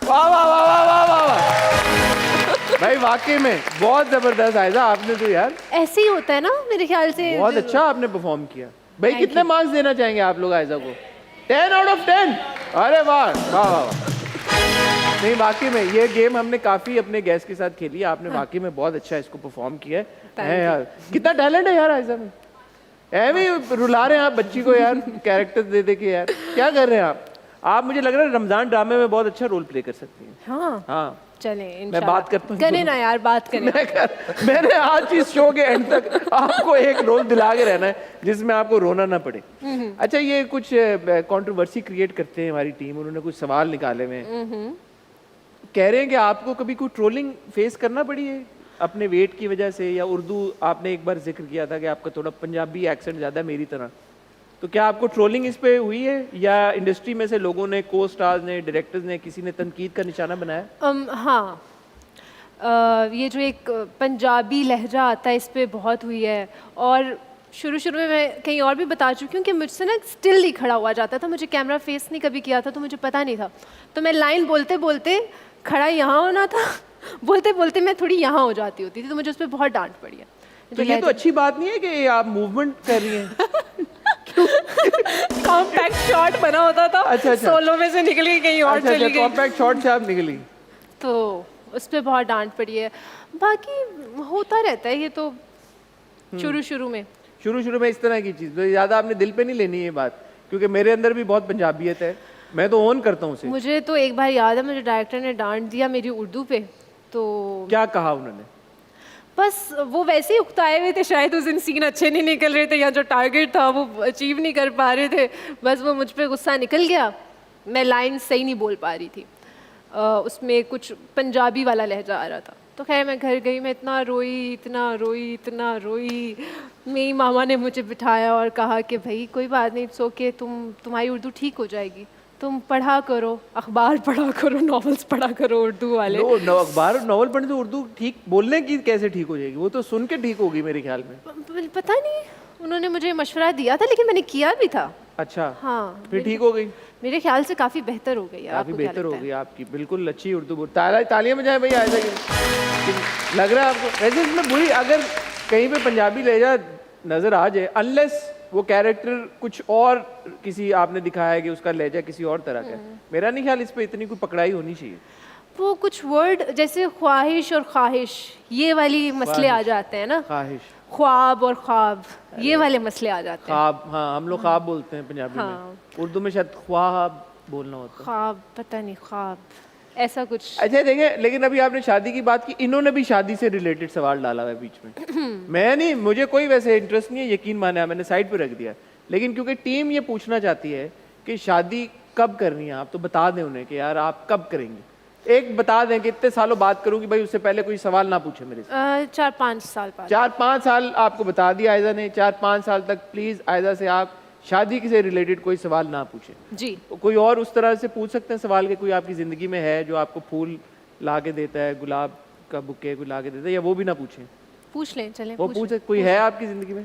वाह वाह वाह वाह वाह वाह वाह। भाई वाकई में बहुत जबरदस्त आयजा, आपने तो यार ऐसे ही होता है ना मेरे ख्याल से। बहुत अच्छा आपने परफॉर्म किया। भाई कितने मार्क्स देना चाहेंगे आप लोग आयजा को? 10 out of 10। अरे वाह वाह वाह। नहीं वाकई में ये गेम हमने काफी अपने गेस्ट के साथ खेली, आपने वाकई में बहुत अच्छा इसको परफॉर्म किया है यार। कितना टैलेंट है यार आयजा में, ऐਵੇਂ रुला रहे हैं आप बच्ची को यार, कैरेक्टर दे दे के यार। क्या कर रहे हैं आप मुझे लग रहा है रमजान ड्रामे में बहुत अच्छा रोल प्ले कर सकती हैं। हाँ हाँ चलें, मैं बात करता हूँ। करें ना यार, बात करें। मैंने आज इस शो के एंड तक आपको एक रोल दिला के रहना है जिसमें आपको रोना ना पड़े। अच्छा, ये कुछ कंट्रोवर्सी क्रिएट करते हैं हमारी टीम, उन्होंने कुछ सवाल निकाले हुए हैं। कह रहे हैं कि आपको कभी कोई ट्रोलिंग फेस करना पड़ी है अपने वेट की वजह से, या उर्दू आपने एक बार जिक्र किया था कि आपका थोड़ा पंजाबी एक्सेंट ज़्यादा मेरी तरह, तो क्या आपको ट्रोलिंग इस पे हुई है या इंडस्ट्री में से लोगों ने, को स्टार्स ने, डायरेक्टर्स ने, किसी ने तनकीद का निशाना बनाया? हाँ, ये जो एक पंजाबी लहजा आता है इस पे बहुत हुई है। और शुरू में मैं कहीं और भी बता चुकी हूँ कि मुझसे ना स्टिल नहीं खड़ा हुआ जाता था, मुझे कैमरा फेस नहीं कभी किया था तो मुझे पता नहीं था। तो मैं लाइन बोलते बोलते खड़ा यहाँ होना था, बोलते बोलते मैं थोड़ी यहाँ हो जाती होती थी, तो मुझे उस पर बहुत डांट पड़ी है। तो ये तो अच्छी बात नहीं है कि आप मूवमेंट कर रही हैं। कॉम्पैक्ट शॉट बना होता था। अच्छा। सोलो में से निकली कहीं और चली गई। कॉम्पैक्ट शॉट से आप निकली तो उस पर बहुत डांट पड़ी है। बाकी होता रहता है ये तो शुरू में इस तरह की चीज़ तो ज़्यादा आपने दिल पे नहीं लेनी है बात, क्योंकि मेरे अंदर भी बहुत पंजाबियत है, मैं तो ओन करता हूँ उसे। मुझे तो एक बार याद है, मुझे डायरेक्टर ने डांट दिया मेरी उर्दू पे। तो क्या कहा उन्होंने? बस वो वैसे ही उकताए हुए थे, शायद उस दिन सीन अच्छे नहीं निकल रहे थे या जो टारगेट था वो अचीव नहीं कर पा रहे थे, बस वो मुझ पे गुस्सा निकल गया। मैं लाइन सही नहीं बोल पा रही थी, उसमें कुछ पंजाबी वाला लहजा आ रहा था। तो खैर मैं घर गई, मैं इतना रोई। मेरी मामा ने मुझे बिठाया और कहा कि भाई कोई बात नहीं, इट्स ओके, तुम्हारी उर्दू ठीक हो जाएगी, तुम पढ़ा करो, अखबार पढ़ा करो, नॉवेल्स पढ़ा करो उर्दू वाले। अखबार नॉवल पढ़ने तो उर्दू ठीक बोलने की कैसे ठीक हो जाएगी? वो तो सुन के ठीक होगी मेरे ख्याल में। पता नहीं, उन्होंने मुझे मशवरा दिया था लेकिन मैंने किया भी था। अच्छा, हाँ, फिर ठीक हो गई? मेरे ख्याल से काफ़ी बेहतर हो गई। काफ़ी बेहतर हो गई आपकी, बिल्कुल अच्छी उर्दू बोल। तालियां बजाएं भाई। आयजा लग रहा है आपको वैसे इसमें बुरी, अगर कहीं पे पंजाबी लहजा नज़र आ जाए, अनलेस वो कैरेक्टर कुछ और किसी आपने दिखाया है कि उसका लहजा किसी और तरह का है, मेरा नहीं ख्याल इस पे इतनी कोई पकड़ाई होनी चाहिए। वो कुछ वर्ड जैसे ख्वाहिश और ख्वाहिश, ये वाली मसले आ जाते हैं ना। ख्वाहिश, ख्वाब और ख्वाब, ये वाले मसले आ जाते हैं। ख्वाब, हाँ हम लोग ख्वाब बोलते हैं पंजाबी में, उर्दू में शायद ख्वाब बोलना होता है। ख्वाब, पता नहीं, ख्वाब ऐसा कुछ। अच्छा देखें, लेकिन अभी आपने शादी की बात की, इन्होंने भी शादी से रिलेटेड सवाल डाला है बीच में। मैं नहीं, मुझे कोई वैसे इंटरेस्ट नहीं है, यकीन माने, मैंने साइड पे रख दिया, लेकिन क्योंकि टीम ये पूछना चाहती है कि शादी कब करनी है, आप तो बता दें उन्हें कि यार आप कब करेंगे। एक बता दें कि इतने सालों बात करूंगी भाई, उससे पहले कोई सवाल ना पूछे मेरे से। 4-5 साल बाद। 4-5 साल आपको बता दिया आयजा ने। 4-5 साल तक प्लीज आयजा से आप शादी से रिलेटेड कोई सवाल ना पूछे जी। तो कोई और उस तरह से पूछ सकते हैं सवाल के, कोई आपकी जिंदगी में है जो आपको फूल ला के देता है, गुलाब का बुके कोई ला के देता है, या वो भी ना पूछें? पूछ लें, चलें। वो पूछ कोई है आपकी जिंदगी में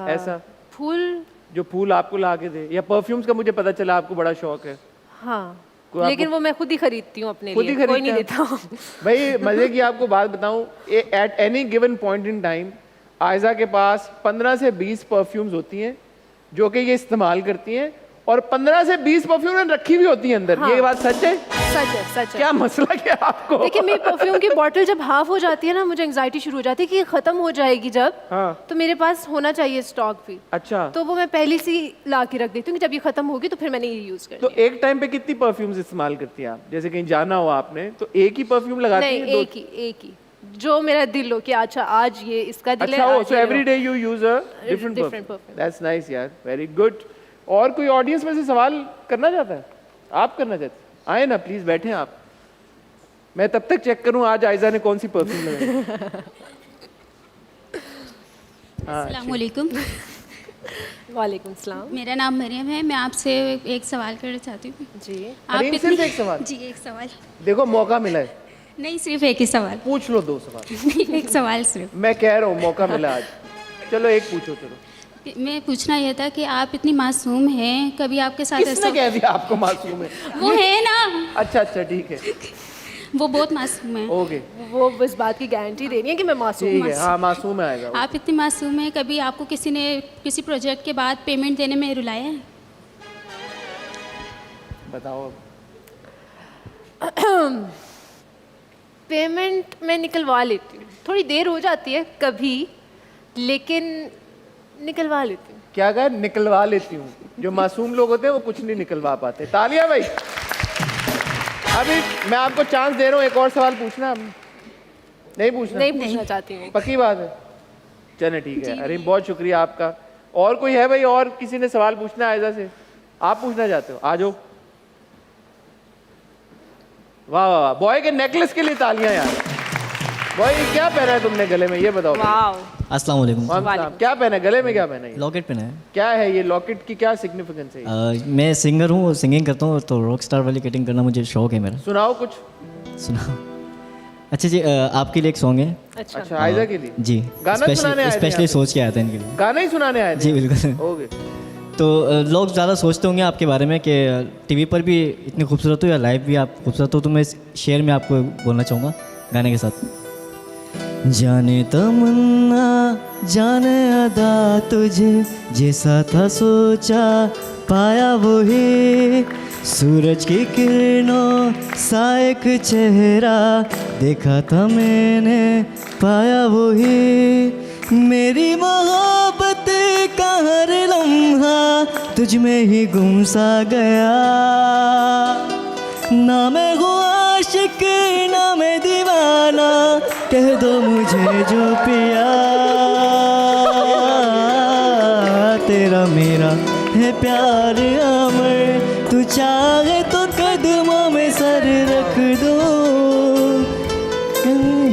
ऐसा फूल जो फूल आपको ला के दे, या परफ्यूम्स का मुझे पता चला आपको बड़ा शौक है? हाँ, लेकिन वो मैं खुद ही खरीदती हूँ अपने लिए, कोई नहीं देता। भाई मजे की आपको बात बताऊं, at any given point in time Aiza के पास 15 से 20 परफ्यूम्स होती हैं जो कि ये इस्तेमाल करती हैं, और 15 से 20 परफ्यूम रखी हुई होती हैं अंदर। हाँ। ये बात सच है? सच है, सच है। क्या मसला क्या है आपको? देखिए, मेरी परफ्यूम की बोतल जब हाफ हो जाती है ना, मुझे एंग्जाइटी शुरू हो जाती है कि ये खत्म हो जाएगी जब, हाँ। तो मेरे पास होना चाहिए स्टॉक भी। अच्छा, तो वो मैं पहले से ही ला के रख देती हूँ कि जब ये खत्म होगी तो फिर मैंने ये यूज करनी तो है। एक टाइम पे कितनी परफ्यूम्स इस्तेमाल करती हैं आप? जैसे कहीं जाना हो आपने तो एक ही परफ्यूम लगाती नहीं, हैं? एक ही जो मेरा दिल हो कि अच्छा आज ये इसका दिल अच्छा, है, हो आज सो ये every low. Day you use a Different different perfume. perfume. That's nice यार, वेरी गुड। और कोई ऑडियंस में से सवाल करना चाहता है? आप करना चाहते हैं? आए ना प्लीज, बैठे आप। मैं तब तक चेक करूं आज आयजा ने कौन सी परफ्यूम लगाई। अस्सलाम वालेकुम। वालेकुम सलाम। मेरा नाम मरियम है। मैं आपसे एक सवाल करना चाहती हूँ। जी। मरियम, सिर्फ एक सवाल? जी, एक सवाल। देखो मौका मिला है, नहीं, सिर्फ एक ही सवाल। पूछ लो 2 सवाल। एक सवाल सिर्फ। मैं कह रहा हूँ मौका मिला आज, चलो एक पूछो। चलो, मैं पूछना यह था कि आप इतनी मासूम हैं, कभी आपके साथ किसने ऐसा कह दिया आपको मासूम है? वो है ना, अच्छा अच्छा, ठीक है, वो बहुत मासूम है। ओके, वो इस बात की गारंटी दे रही है कि मैं मासूम ठीक हूँ। है। हाँ, मासूम है आएगा। आप इतनी मासूम हैं, कभी आपको किसी ने किसी प्रोजेक्ट के बाद पेमेंट देने में रुलाया है? बताओ अब। पेमेंट मैं निकलवा लेती हूँ, थोड़ी देर हो जाती है कभी, लेकिन निकलवा लेती हूँ। क्या कहा? निकलवा लेती हूँ। जो मासूम लोग होते हैं वो कुछ नहीं निकलवा पाते। तालियां भाई। अभी मैं आपको चांस दे रहा हूँ, एक और सवाल पूछना। नहीं पूछना? नहीं पूछना चाहती हूँ। पक्की बात है? चले ठीक है। अरे बहुत शुक्रिया आपका। और कोई है भाई? और किसी ने सवाल पूछना है आयजा से? आप पूछना चाहते हो? आ जाओ। वाह वाह वाह, बॉय के नेकलेस के लिए तालियां यार। बॉय, क्या पहना है तुमने गले में, ये बताओ। वाह। अस्सलाम वालेकुम। वालेकुम। क्या पहना है गले में? क्या पहना है? लॉकेट पहना है। क्या है ये लॉकेट की क्या सिग्निफिकेंस है ये? मैं सिंगर हूँ, सिंगिंग करता हूँ, तो रॉक स्टार वाली कटिंग करना मुझे शौक है मेरा। सुनाओ कुछ। सुना। अच्छा जी, आपके लिए एक सॉन्ग है। अच्छा। अच्छा, आयजा के लिए जी, गाना सुनाने आए थे स्पेशली यहाँ पे? सोच के आया था इनके लिए। गाना ही सुनाने आए थे? जी बिल्कुल। ओके। तो लोग ज़्यादा सोचते होंगे आपके बारे में कि टीवी पर भी इतने खूबसूरत हो या लाइव भी आप खूबसूरत हो, तो मैं शेयर में आपको बोलना चाहूँगा गाने के साथ। जाने तमन्ना जाने अदा, तुझे जैसा था सोचा पाया वही, सूरज की किरणों सा एक चेहरा देखा था मैंने पाया वही, मेरी मोहब्बत का हर लम्हा तुझ में ही गुम सा गया, ना मैं हूँ आशिक ना मैं दीवाना, कह दो मुझे जो पिया, तेरा मेरा है प्यार अमर, तू चाहे तो कदमों में सर रख दो,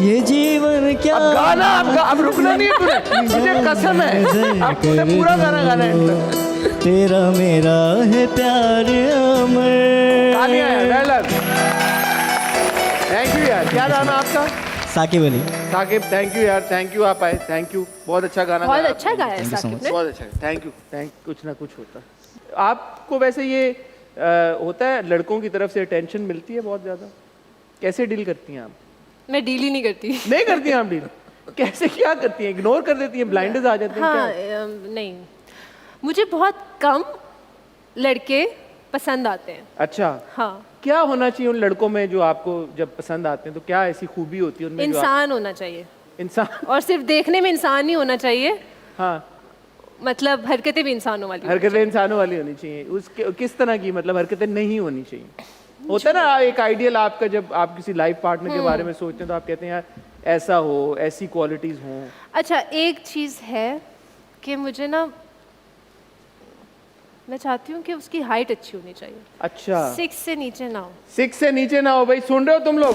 ये जीवन क्या। अब गाना अब रुकना नहीं है तुझे, मुझे कसम है अब तूने पूरा गाना गाना है। तेरा मेरा है प्यार अमर। तालियां यार, डायलॉग। थैंक यू यार। क्या नाम है आपका? साकिब अली। साकिब, थैंक यू यार, थैंक यू आप आए, थैंक यू। बहुत अच्छा गाना बहुत गाया अच्छा आपने। गाया है साकिब ने। बहुत अच्छा, थैंक यू। कुछ ना कुछ होता। आपको वैसे ये होता है लड़कों की तरफ से अटेंशन मिलती है बहुत ज़्यादा? कैसे डील करती हैं आप? मैं डील ही नहीं करती। नहीं करती हैं आप डील? कैसे, क्या करती हैं? इग्नोर कर देती हैं, ब्लाइंडर्स आ जाते हैं हाँ, क्या? नहीं, मुझे बहुत कम लड़के पसंद आते हैं। अच्छा, हाँ, क्या होना चाहिए उन लड़कों में जो आपको जब पसंद आते हैं, तो क्या ऐसी खूबी होती है उनमें जो इंसान होना चाहिए, इंसान? और सिर्फ देखने में इंसान नहीं होना चाहिए, हाँ, मतलब हरकतें भी इंसानों वाली। हरकतें इंसानों वाली होनी चाहिए। उसके किस तरह की मतलब हरकतें नहीं होनी चाहिए? होता है ना एक आइडियल आपका, जब आप किसी लाइफ पार्टनर के बारे में सोचते हैं तो आप कहते हैं यार ऐसा हो, ऐसी क्वालिटीज हों। अच्छा, एक चीज़ है कि मुझे ना, मैं चाहती हूँ कि उसकी हाइट अच्छी होनी चाहिए। अच्छा, 6 से नीचे ना हो। 6 से नीचे ना हो। भाई सुन रहे हो तुम लोग?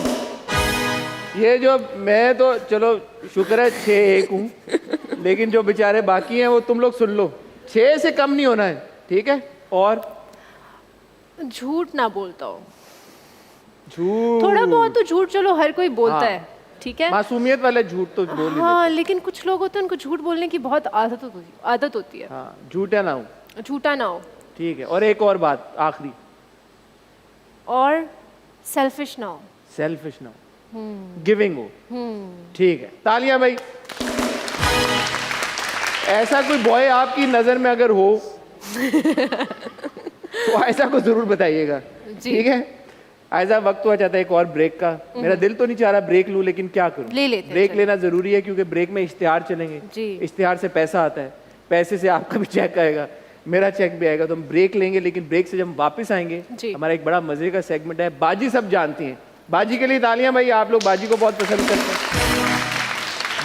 ये जो मैं तो चलो शुक्र है 6'1" हूँ, लेकिन जो बेचारे बाकी हैं वो तुम लोग सुन लो, 6 से कम नहीं होना है, ठीक है? और झूठ ना बोलता हो, झूठ, थोड़ा बहुत तो झूठ चलो हर कोई बोलता हाँ। है, ठीक है? मासूमियत वाले झूठ तो बोल ही हाँ, लेकिन कुछ लोग होते हैं उनको झूठ बोलने की बहुत आदत होती है। हाँ, झूठा ना हो, झूठा ना हो, ठीक है। और एक और बात आखिरी, और सेल्फिश ना हो। सेल्फिश ना हो, गिविंग हो, ठीक है। तालियां भाई। ऐसा कोई बॉय आपकी नज़र में अगर हो तो ऐसा को ज़रूर बताइएगा, ठीक है? ऐसा वक्त हुआ चाहता है एक और ब्रेक का। मेरा दिल तो नहीं चाह रहा ब्रेक लूँ, लेकिन क्या करूँ, ले लेते हैं, ब्रेक चलो। लेना ज़रूरी है क्योंकि ब्रेक में इश्तिहार चलेंगे। जी। इश्तिहार से पैसा आता है, पैसे से आपका भी चेक आएगा, मेरा चेक भी आएगा, तो हम ब्रेक लेंगे। लेकिन ब्रेक से जब हम वापस आएंगे, जी। हमारा एक बड़ा मज़े का सेगमेंट है, बाजी सब जानती हैं। बाजी के लिए तालियां भाई, आप लोग बाजी को बहुत पसंद करते हैं।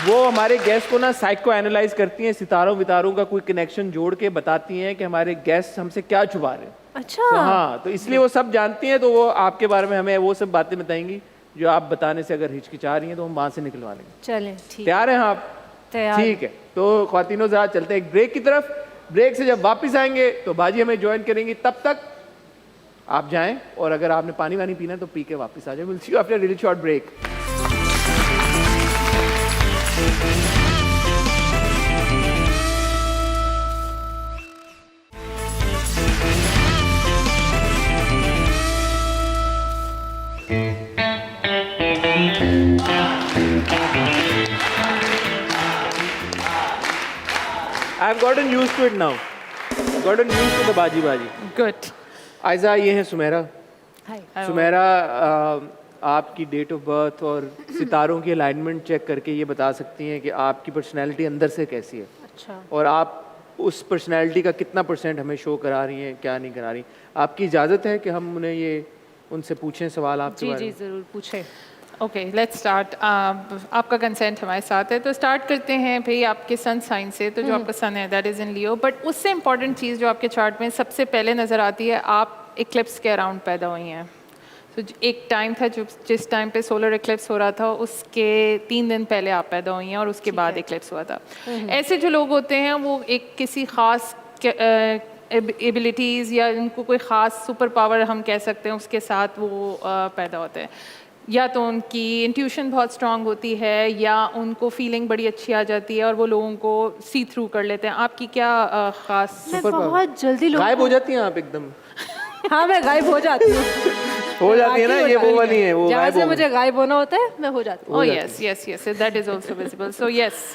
वो हमारे गेस्ट को ना साइको एनालाइज करती हैं, सितारों वितारों का कोई कनेक्शन जोड़ के बताती हैं कि हमारे गेस्ट हमसे क्या छुपा रहे हैं। अच्छा। तो हाँ, तो इसलिए वो सब जानती हैं, तो वो आपके बारे में हमें वो सब बातें बताएंगी जो आप बताने से अगर हिचकिचा रही हैं तो हम वहाँ से निकलवा लेंगे। चलें, ठीक। तैयार हैं आप? तैयार। ठीक है, तो ख्वातीनो ज़रा चलते हैं एक ब्रेक की तरफ। ब्रेक से जब वापस आएंगे तो बाजी हमें ज्वाइन करेंगी, तब तक आप जाएं और अगर आपने पानी वानी पीना है तो पी के वापस आ जाए। Will see you after really short break. I've gotten used to it now. Gotten used to the बाजी बाजी। गुड। आयजा, ये है सुमेरा। हाय। सुमेरा, आपकी डेट ऑफ बर्थ और सितारों की अलाइनमेंट चेक करके ये बता सकती हैं कि आपकी पर्सनैलिटी अंदर से कैसी है, अच्छा। और आप उस पर्सनैलिटी का कितना % हमें शो करा रही हैं, क्या नहीं करा रही। आपकी इजाज़त है कि हम उन्हें ये उनसे पूछें सवाल आपके जी बारे जी, में? ज़रूर पूछें। Okay, let's start. आपका कंसेंट हमारे साथ है तो स्टार्ट करते हैं भाई आपके सन साइन से। तो जो आपका सन है that is in Leo, but उससे इम्पॉर्टेंट चीज़ जो आपके चार्ट में सबसे पहले नज़र आती है, आप इक्लिप्स के अराउंड पैदा हुई हैं। तो एक टाइम था जिस टाइम पे सोलर इक्लिप्स हो रहा था, उसके 3 दिन पहले आप पैदा हुई हैं और उसके बाद इक्लिप्स हुआ था। ऐसे जो लोग होते हैं वो एक किसी ख़ास एबिलिटीज़ या उनको कोई ख़ास सुपर पावर हम कह सकते हैं उसके साथ वो पैदा होते हैं। या तो उनकी इंट्यूशन बहुत स्ट्रांग होती है या उनको फीलिंग बड़ी अच्छी आ जाती है और वो लोगों को सी थ्रू कर लेते हैं। आपकी क्या ख़ास? मैं Super power। बहुत जल्दी लोग गायब हो जाती हैं आप एकदम? हाँ, मैं गायब हो जाती हूँ। हो जाती है ना, ये वो वाली है, वो जहाँ गायब से हो मुझे गायब होना होता है मैं हो जाती हूँ। Oh yes yes yes, that is also visible. So yes,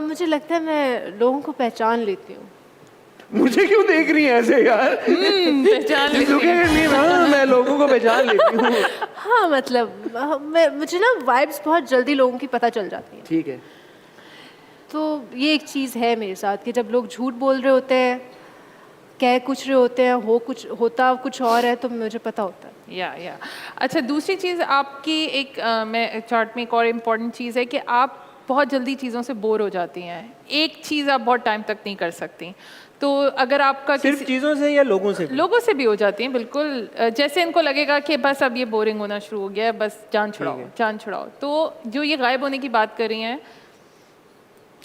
मुझे लगता है मैं लोगों को पहचान लेती हूँ। मुझे क्यों देख रही हैं ऐसे यार? पहचान लेती Look at me, हाँ, मैं लोगों को पहचान लेती हूँ। हाँ, मतलब मुझे ना वाइब्स बहुत जल्दी लोगों की पता चल जाती हैं। ठीक है। तो ये एक चीज़ है मेरे साथ कि जब लोग झूठ बोल रहे होते हैं, कह कुछ रहे होते हैं, होता कुछ और है, तो मुझे पता होता है। या अच्छा, दूसरी चीज़ आपकी एक मैं चार्ट में एक और इम्पॉर्टेंट चीज़ है कि आप बहुत जल्दी चीज़ों से बोर हो जाती हैं। एक चीज़ आप बहुत टाइम तक नहीं कर सकती। तो अगर आपका सिर्फ चीज़ों से या लोगों से भी? लोगों से भी हो जाती हैं बिल्कुल। जैसे इनको लगेगा कि बस अब ये बोरिंग होना शुरू हो गया है, बस जान छुड़ाओ। तो जो ये गायब होने की बात कर रही हैं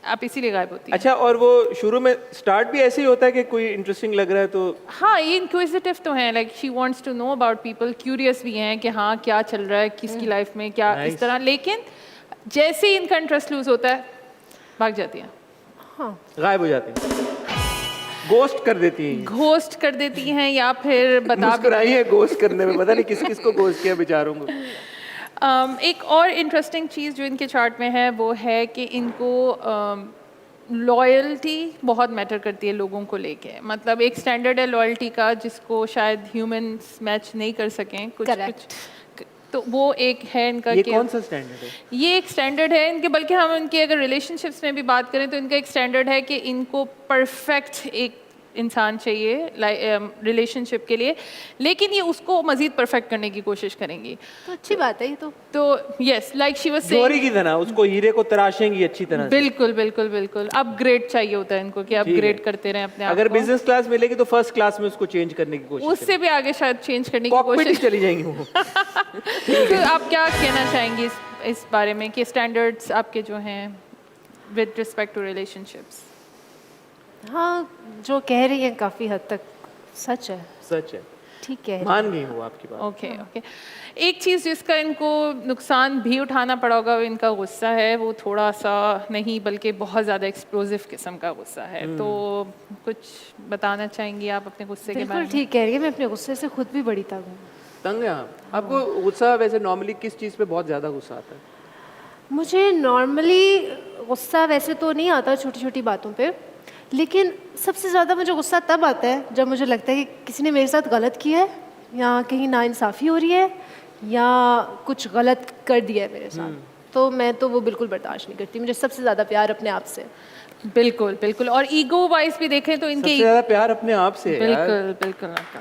आप, इसीलिए गायब होती है। अच्छा, और वो शुरू में स्टार्ट भी ऐसे ही होता है कि कोई इंटरेस्टिंग लग रहा है तो? हाँ, ये इंक्विजिटिव तो हैं, like she wants to know about people, curious भी हैं कि हाँ क्या चल रहा है किसकी लाइफ में, क्या इस तरह। लेकिन जैसे ही इनका इंटरेस्ट लूज होता है भाग जाती हैं। हाँ, गायब हो जाती हैं, गोस्ट कर देती हैं। घोस्ट कर देती हैं या फिर बता मुस्कुराई है गोस्ट करने में, पता नहीं किस किस को गोस्ट किया बेचारों को। एक और इंटरेस्टिंग चीज़ जो इनके चार्ट में है वो है कि इनको लॉयल्टी बहुत मैटर करती है लोगों को लेके। मतलब एक स्टैंडर्ड है लॉयल्टी का जिसको शायद ह्यूमंस मैच नहीं कर सकें कुछ Correct. तो वो एक है इनका। ये कौन सा स्टैंडर्ड है? ये एक स्टैंडर्ड है इनके, बल्कि हम इनके अगर रिलेशनशिप्स में भी बात करें तो इनका एक स्टैंडर्ड है कि इनको परफेक्ट एक इंसान चाहिए रिलेशनशिप के लिए, लेकिन ये उसको मज़ीद परफेक्ट करने की कोशिश करेंगी। तो अच्छी बात है ये तो यस, लाइक शी वाज जोरी की तरह उसको हीरे को तराशेंगी अच्छी तरह से। बिल्कुल बिल्कुल बिल्कुल। अपग्रेड चाहिए होता है इनको कि अपग्रेड करते रहें अपने आप अगर को। बिजनेस क्लास मिलेगी तो फर्स्ट क्लास में उसको चेंज करने की कोशिश उससे भी आगे शायद चेंज करने की कॉकपिट ही कोशिश। चली जाएंगी वो। तो आप क्या कहना चाहेंगी इस बारे में कि स्टैंडर्ड्स आपके जो हैं विद रिस्पेक्ट टू रिलेशनशिप्स? हाँ, जो कह रही हैं काफ़ी हद तक सच है। सच है, ठीक है, मान गई हूँ आपकी बात। Okay okay. एक चीज़ जिसका इनको नुकसान भी उठाना पड़ा होगा वो इनका गुस्सा है। वो थोड़ा सा नहीं बल्कि बहुत ज़्यादा एक्सप्लोसिव किस्म का गुस्सा है। तो कुछ बताना चाहेंगी आप अपने गुस्से के बारे बिल्कुल में? ठीक कह रही है। मैं अपने गुस्से से खुद भी बड़ी तंग हूँ। तंग है आप? आपको गुस्सा वैसे नॉर्मली किस चीज़ पे बहुत ज़्यादा गुस्सा आता है? मुझे नॉर्मली गुस्सा वैसे तो नहीं आता छोटी छोटी बातों पे, लेकिन सबसे ज़्यादा मुझे गुस्सा तब आता है जब मुझे लगता है कि किसी ने मेरे साथ गलत किया है, या कहीं नाइंसाफ़ी हो रही है, या कुछ गलत कर दिया है मेरे साथ। तो मैं तो वो बिल्कुल बर्दाश्त नहीं करती। मुझे सबसे ज़्यादा प्यार अपने आप से। बिल्कुल बिल्कुल। और ईगो वाइज भी देखें तो इनके सबसे ज़्यादा प्यार अपने आप से है यार। बिल्कुल बिल्कुल आपका।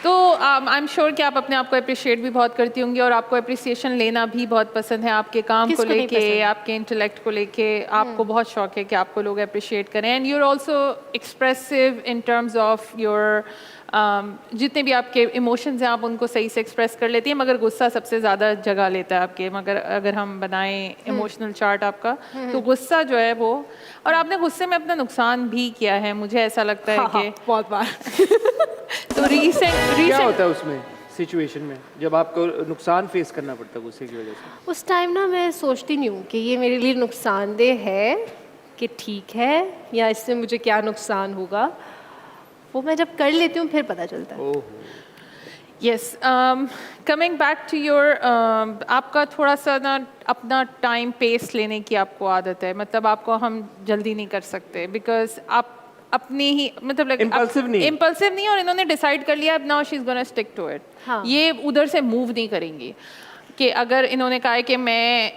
तो आई एम श्योर कि आप अपने आप को अप्रिशिएट भी बहुत करती होंगी, और आपको अप्रिसिएशन लेना भी बहुत पसंद है, आपके काम को किसको नहीं लेके, पसंद? आपके इंटेलेक्ट को लेके आपको बहुत शौक है कि आपको लोग अप्रिशिएट करें। And you are also expressive in terms of your जितने भी आपके इमोशंस हैं आप उनको सही से एक्सप्रेस कर लेती हैं, मगर गुस्सा सबसे ज़्यादा जगह लेता है आपके। मगर अगर हम बनाएं इमोशनल चार्ट आपका, तो गुस्सा जो है वो, और आपने गुस्से में अपना नुकसान भी किया है, मुझे ऐसा लगता है कि बहुत बार। तो क्या रीसेंट होता है उसमें सिचुएशन में जब आपको नुकसान फेस करना पड़ता है गुस्से की वजह से? उस टाइम ना मैं सोचती नहीं हूँ कि ये मेरे लिए नुकसानदेह है कि ठीक है, या इससे मुझे क्या नुकसान होगा। वो मैं जब कर लेती हूँ फिर पता चलता है। Yes, coming back to your, आपका थोड़ा सा ना अपना टाइम पेस लेने की आपको आदत है, मतलब आपको हम जल्दी नहीं कर सकते, बिकॉज आप अपनी ही मतलब Impulsive नहीं। इम्पल्सिव नहीं, और इन्होंने डिसाइड कर लिया अब now she is gonna stick to it. हाँ। ये उधर से मूव नहीं करेंगी कि अगर इन्होंने कहा है कि मैं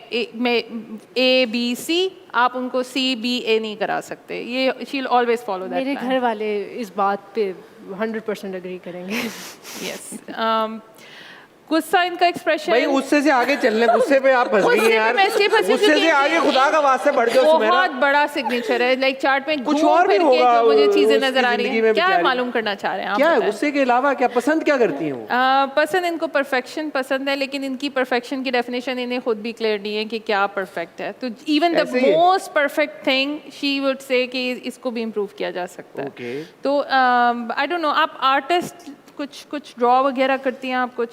A B C, आप उनको C B A नहीं करा सकते। ये she will always follow that. मेरे घर वाले इस बात पे 100% एग्री करेंगे। यस। गुस्सा इनका एक्सप्रेशन भाई गुस्से से आगे चलने, गुस्से पे आप फंस गई हैं यार। गुस्से से आगे खुदा का वास्ते बढ़ जाओ सुमेरा। बहुत बड़ा सिग्नेचर है, लाइक चार्ट में कुछ घूम और भी फिर के होगा जो मुझे उसकी चीजें नजर आ रही जिंदगी हैं। में क्या बेचारी। मालूम करना चाह रहे हैं आप? क्या है बताएं। गुस्से के अलावा क्या पसंद क्या करती हैं वो? पसंद इनको परफेक्शन पसंद है, लेकिन इनकी परफेक्शन की डेफिनेशन इन्हें खुद भी क्लियर नहीं है कि क्या परफेक्ट है। तो इवन द ऐसे ही है। Most perfect thing she would say कि इसको भी इम्प्रूव किया जा सकता है। Okay. तो आई डोंट नो, आप आर्टिस्ट कुछ ड्रॉ वगैरह करती हैं आप? कुछ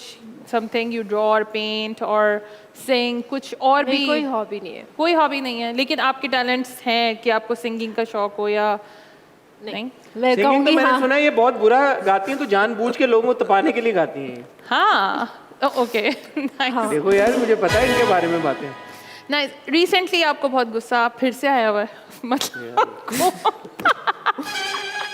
समथिंग यू ड्रॉ और पेंट और सिंग, कुछ और भी? मेरी कोई हॉबी नहीं है। कोई हॉबी नहीं है, लेकिन आपके टैलेंट्स हैं कि आपको सिंगिंग का शौक हो या नहीं? मैं सिंगिंग कहूँगी तो मैंने हाँ। सुना है ये बहुत बुरा गाती हैं, तो जानबूझ के लोगों को तपाने के लिए गाती हैं। हाँ, ओके, नाइस देखो यार मुझे पता है इनके बारे में बातें। नाइस। रिसेंटली आपको बहुत गुस्सा फिर से आया हुआ है, मतलब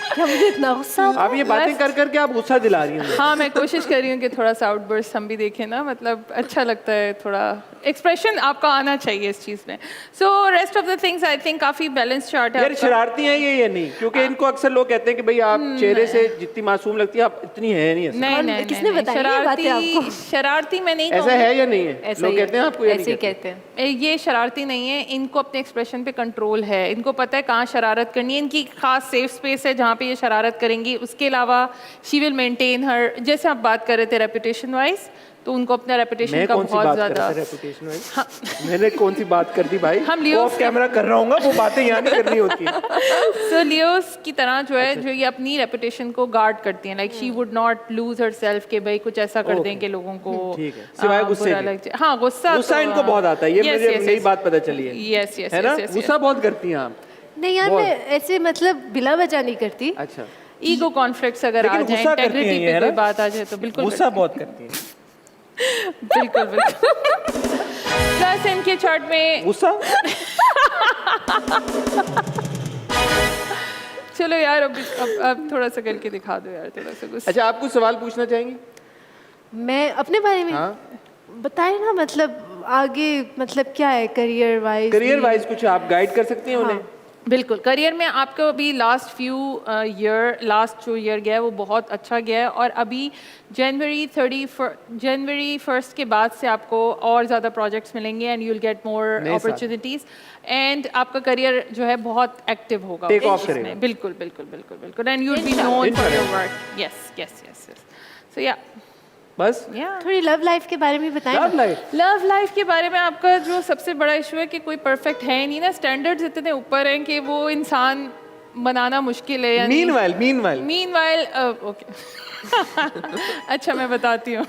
क्या मुझे इतना गुस्सा आता आप ये बातें कर करके आप गुस्सा दिला रही हैं। हाँ, मैं कोशिश कर रही हूँ कि थोड़ा सा आउटबर्स्ट हम भी देखें ना, मतलब अच्छा लगता है, थोड़ा एक्सप्रेशन आपका आना चाहिए इस चीज़ में। So rest of the things I think काफ़ी बैलेंस चार्ट है यार आपका। शरारती हैं ये या नहीं? क्योंकि इनको अक्सर लोग कहते हैं कि भाई आप चेहरे से जितनी मासूम लगती है आप इतनी है नहीं असल। नहीं कौन- नहीं किसने नहीं, बताई ये बातें आपको? शरारती मैं नहीं ऐसा कहूँगी। है या नहीं है? ऐसा लोग ही कहते हैं आपको या नहीं ऐसे ही कहते? कहते हैं। ये शरारती नहीं है, इनको अपने एक्सप्रेशन पे कंट्रोल है, इनको पता है कहाँ शरारत करनी है, इनकी खास सेफ स्पेस है जहाँ पे ये शरारत करेंगी। उसके अलावा शी विल मेंटेन हर, जैसे आप बात कर रहे थे रेपुटेशन वाइज, तो उनको अपना रेपुटेशन मैं का कौन सी बहुत बात कर ज़्यादा। रहा था रेपुटेशन वाइज? मैंने कौन सी बात कर दी भाई? हम लियोस ऑफ कैमरा कर रहा हूँ, वो बातें यहाँ नहीं करनी होती हैं। सो लियोस की तरह जो है, जो ये अपनी रेपुटेशन को गार्ड करती हैं, like she would not lose her self के भाई कुछ ऐसा कर दें कि लोगों को ठीक है। सिवाय गुस्से बुरा के। लग जाए। हाँ, गुस्सा गुस्सा तो, इनको बहुत आता है, ये Yes, मुझे yes, नई yes. बात पता चली है। यस यस है ना? यस, गुस्सा बहुत करती हैं आप। नहीं यार, बहुत। मैं ऐसे मतलब बिला वजह नहीं करती। अच्छा, ईगो कॉन्फ्लिक्ट्स अगर आ लेकिन जाए, गुस्सा करती हैं इंटेग्रिटी ये, पे है कोई ना? बात आ जाए तो बिल्कुल गुस्सा बहुत करती हैं। बिल्कुल बिल्कुल। प्लस इनके चार्ट में, गुस्सा चलो यार अब थोड़ा सा करके दिखा दो यार, थोड़ा सा गुस्सा। अच्छा, आप कुछ सवाल पूछना चाहेंगी? मैं अपने बारे में हाँ, बताए ना, मतलब आगे मतलब क्या है करियर वाइज? करियर वाइज कुछ आप गाइड कर सकती हैं उन्हें? बिल्कुल, करियर में आपको अभी लास्ट जो ईयर गया है वो बहुत अच्छा गया है, और अभी जनवरी 1 के बाद से आपको और ज़्यादा प्रोजेक्ट्स मिलेंगे and you will get more नए साल। अपॉर्चुनिटीज़, एंड आपका करियर जो है बहुत एक्टिव होगा Take off इसमें। करेगा। बिल्कुल बिल्कुल बिल्कुल बिल्कुल, and you will be known for your work. Yes yes yes yes. So या बस थोड़ी लव लाइफ के बारे में बताएं। Love life. लव लाइफ के बारे में आपका जो सबसे बड़ा इशू है कि कोई परफेक्ट है नहीं ना, स्टैंडर्ड्स इतने ऊपर हैं कि वो इंसान बनाना मुश्किल है। यानी मीनवाइल ओके अच्छा मैं बताती हूँ।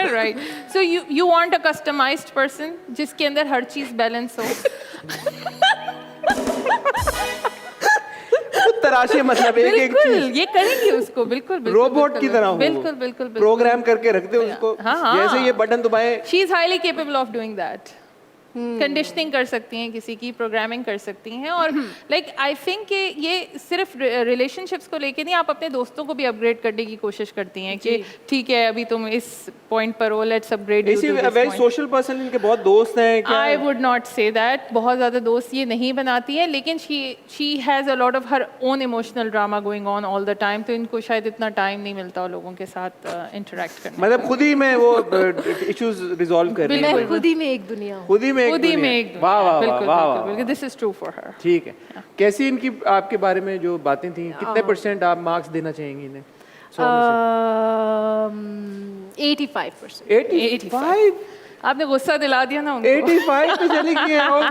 Right, so you want a customized person जिसके अंदर हर चीज़ बैलेंस हो। तराशे, मतलब एक एक बिल्कुल चीज ये करेंगे उसको, बिल्कुल बिल्कुल रोबोट की तरह हो, बिल्कुल बिल्कुल प्रोग्राम करके रखते हो उसको, हाँ, हाँ। जैसे ये बटन दबाए। She is highly capable of doing that. Conditioning कर सकती हैं किसी की, प्रोग्रामिंग कर सकती हैं, और लाइक आई थिंक कि ये सिर्फ रिलेशनशिप्स को लेके नहीं, आप अपने दोस्तों को भी अपग्रेड करने की कोशिश करती हैं कि ठीक है अभी तुम इस पॉइंट पर हो, let's upgrade you to this very social person, इनके बहुत दोस्त हैं क्या? I would not say that, बहुत ज़्यादा दोस्त ये नहीं बनाती है, लेकिन she has a lot of her own emotional drama going on all the time, तो इनको शायद इतना टाइम नहीं मिलता हो लोगों के साथ इंटरेक्ट करने। मतलब खुद ही में वो इश्यूज रिजॉल्व कर रही है, मैं खुद ही में एक दुनिया हूँ। खुद ही में एक दुनिया। वाह वाह बिल्कुल वाह वाह, बिल्कुल, this is true for her. ठीक है। कैसी इनकी आपके बारे में जो बातें थी, कितने % आप मार्क्स देना चाहेंगी इन्हें? 85%। 85? आपने गुस्सा दिला दिया ना उनको। 85 पे चली गई हैं वो।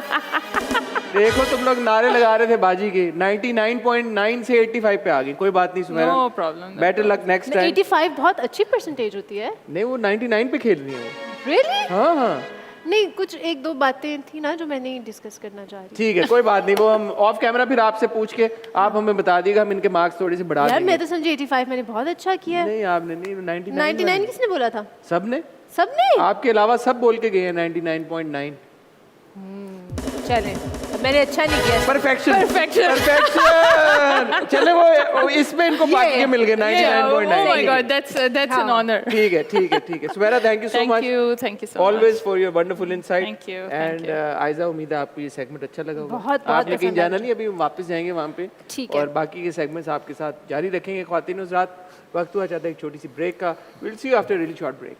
देखो तुम लोग नारे लगा रहे थे बाजी के, 99.9 से 85 पे आ गई। कोई बात नहीं Sumera, no problem. Better luck next time. 85 बहुत अच्छी परसेंटेज होती है। नहीं वो 99 पे खेल रही है वो। रियली? हाँ हाँ नहीं, कुछ एक दो बातें थी ना जो मैं नहीं डिस्कस करना चाह रही। ठीक है, कोई बात नहीं, वो हम ऑफ कैमरा फिर आपसे पूछ के आप हमें बता दीजिएगा, हम इनके मार्क्स थोड़े से बढ़ा यार देंगे। मैं तो समझी 85 मैंने बहुत अच्छा किया। नहीं आपने नहीं, 99 किसने बोला था? सबने, सबने? आपके अलावा सब बोल के गए हैं 99.9। चलें, मैंने अच्छा नहीं किया। Perfection Perfection. परफेक्शन। चले वो इसमें इनको बात के मिल गए 99.9। Oh my God, that's an honor. ठीक है ठीक है ठीक है। Sumera thank you so much, Thank you so much. Always for your wonderful insight. Thank you, and thank you. Ayza, उम्मीद है आपको ये सेगमेंट अच्छा लगा होगा। बहुत आप लेकिन पसंद जाना आया। नहीं, अभी वापस जाएंगे वहाँ पे, ठीक है। और बाकी के सेगमेंट्स आपके साथ जारी रखेंगे। ख्वातीन हज़रात, वक्त हुआ चाहता है एक छोटी सी ब्रेक का। Will see you after really short break.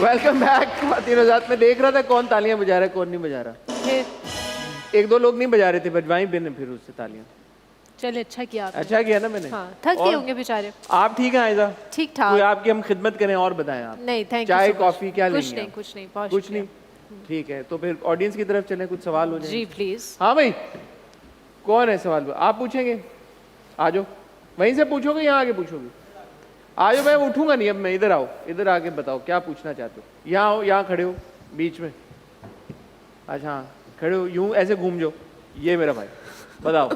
Welcome back. ख्वातीन हज़रात, मैं देख रहा था कौन तालियां बजा रहा है कौन नहीं बजा रहा। एक दो लोग नहीं बजा रहे थे, बजवाई भी फिर उससे तालियां। चले, अच्छा किया आपने। अच्छा किया ना मैंने। हाँ, थक गए होंगे बेचारे। आप ठीक हैं आयजा? ठीक कोई ठाक। आपकी हम खिदमत करें और बताएं आप? नहीं, थैंक यू। चाय कॉफी क्या लेंगे? कुछ नहीं, आप? कुछ नहीं, बहुत कुछ शुक्रिया। नहीं, ठीक है। तो फिर ऑडियंस की तरफ चलें, कुछ सवाल हो जाए। जी प्लीज। हाँ भाई, कौन है सवाल? आप पूछेंगे? आ जाओ, वहीं से पूछोगे, यहाँ आके पूछोगे? आ जाओ, मैं उठूंगा नहीं अब, मैं इधर आओ, इधर आके बताओ क्या पूछना चाहते हो। यहाँ आओ, यहाँ खड़े हो बीच में। अच्छा हाँ, खड़े हो, यूं ऐसे घूम जाओ। ये मेरा भाई, बताओ।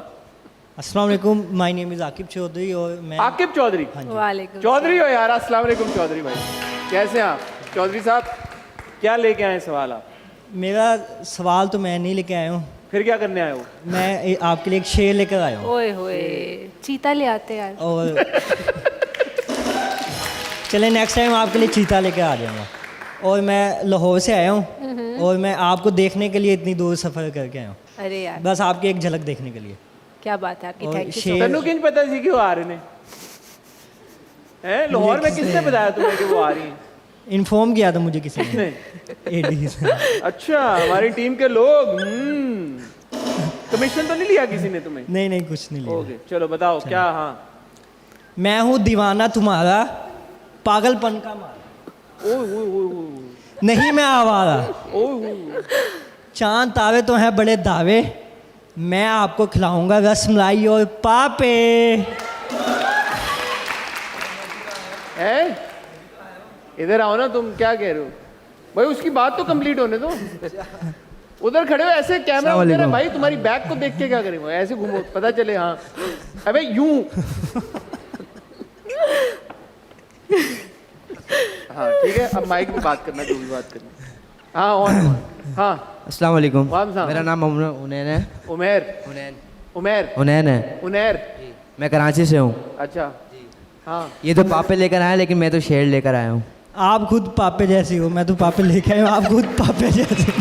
अस्सलाम वालेकुम, my name is Aqib Chaudhry और मैं आकिब चौधरी? वालेकुम चौधरी हो यार, अस्सलाम वालेकुम चौधरी भाई, कैसे हैं आप? चौधरी साहब, क्या लेके आए सवाल आप? मेरा सवाल तो मैं नहीं लेके आया हूँ, फिर क्या करने आए हो? मैं आपके लिए एक शेर लेकर आया हूँ। ओए होए, चीता ले आते यार। और चले नेक्स्ट टाइम आपके लिए चीता लेकर आ जाऊँगा। और मैं लाहौर से आया हूँ और मैं आपको देखने के लिए इतनी दूर सफ़र करके आया हूँ, अरे यार बस आपकी एक झलक देखने के लिए। क्या बात है आपकी, और थैंक यू। शेर- तन्नू किन पता सी क्यों आ रहे ने? हैं लाहौर में किसने बताया तुम्हें कि वो आ रही हैं? इन्फॉर्म किया था मुझे किसी ने, एडी से। अच्छा, हमारी टीम के लोग। कमीशन तो नहीं लिया किसी ने तुम्हें? नहीं नहीं, कुछ नहीं लिया। ओके, चलो बताओ क्या। हाँ, मैं हूँ दीवाना तुम्हारा, पागलपन का मारा, ओए ओए ओए ओए नहीं मैं आवारा, ओए ओए। चांद तारे तो हैं बड़े दावे, मैं आपको खिलाऊंगा रसमलाई और पापे। हैं? इधर आओ ना, तुम क्या कह रहे हो भाई? उसकी बात तो कंप्लीट होने दो। उधर खड़े हो, ऐसे कैमरा उधर है भाई, तुम्हारी बैक को देख के क्या करेंगे? ऐसे घूमो, पता चले। हाँ, अबे यूं। हाँ ठीक है, अब माइक में बात करना, जो भी बात करनी। हाँ और हाँ, अस्सलाम वालेकुम, वालेकुम सलाम। मेरा नाम उनैन है। उमेर, उमेर, उनैन है, उनैर। मैं कराची से हूँ। अच्छा हाँ, ये तो पापे लेकर आए, लेकिन मैं तो शेर लेकर आया हूँ। आप खुद पापे जैसी हो, मैं तो पापे लेके आया हूँ, आप खुद पापे जैसे।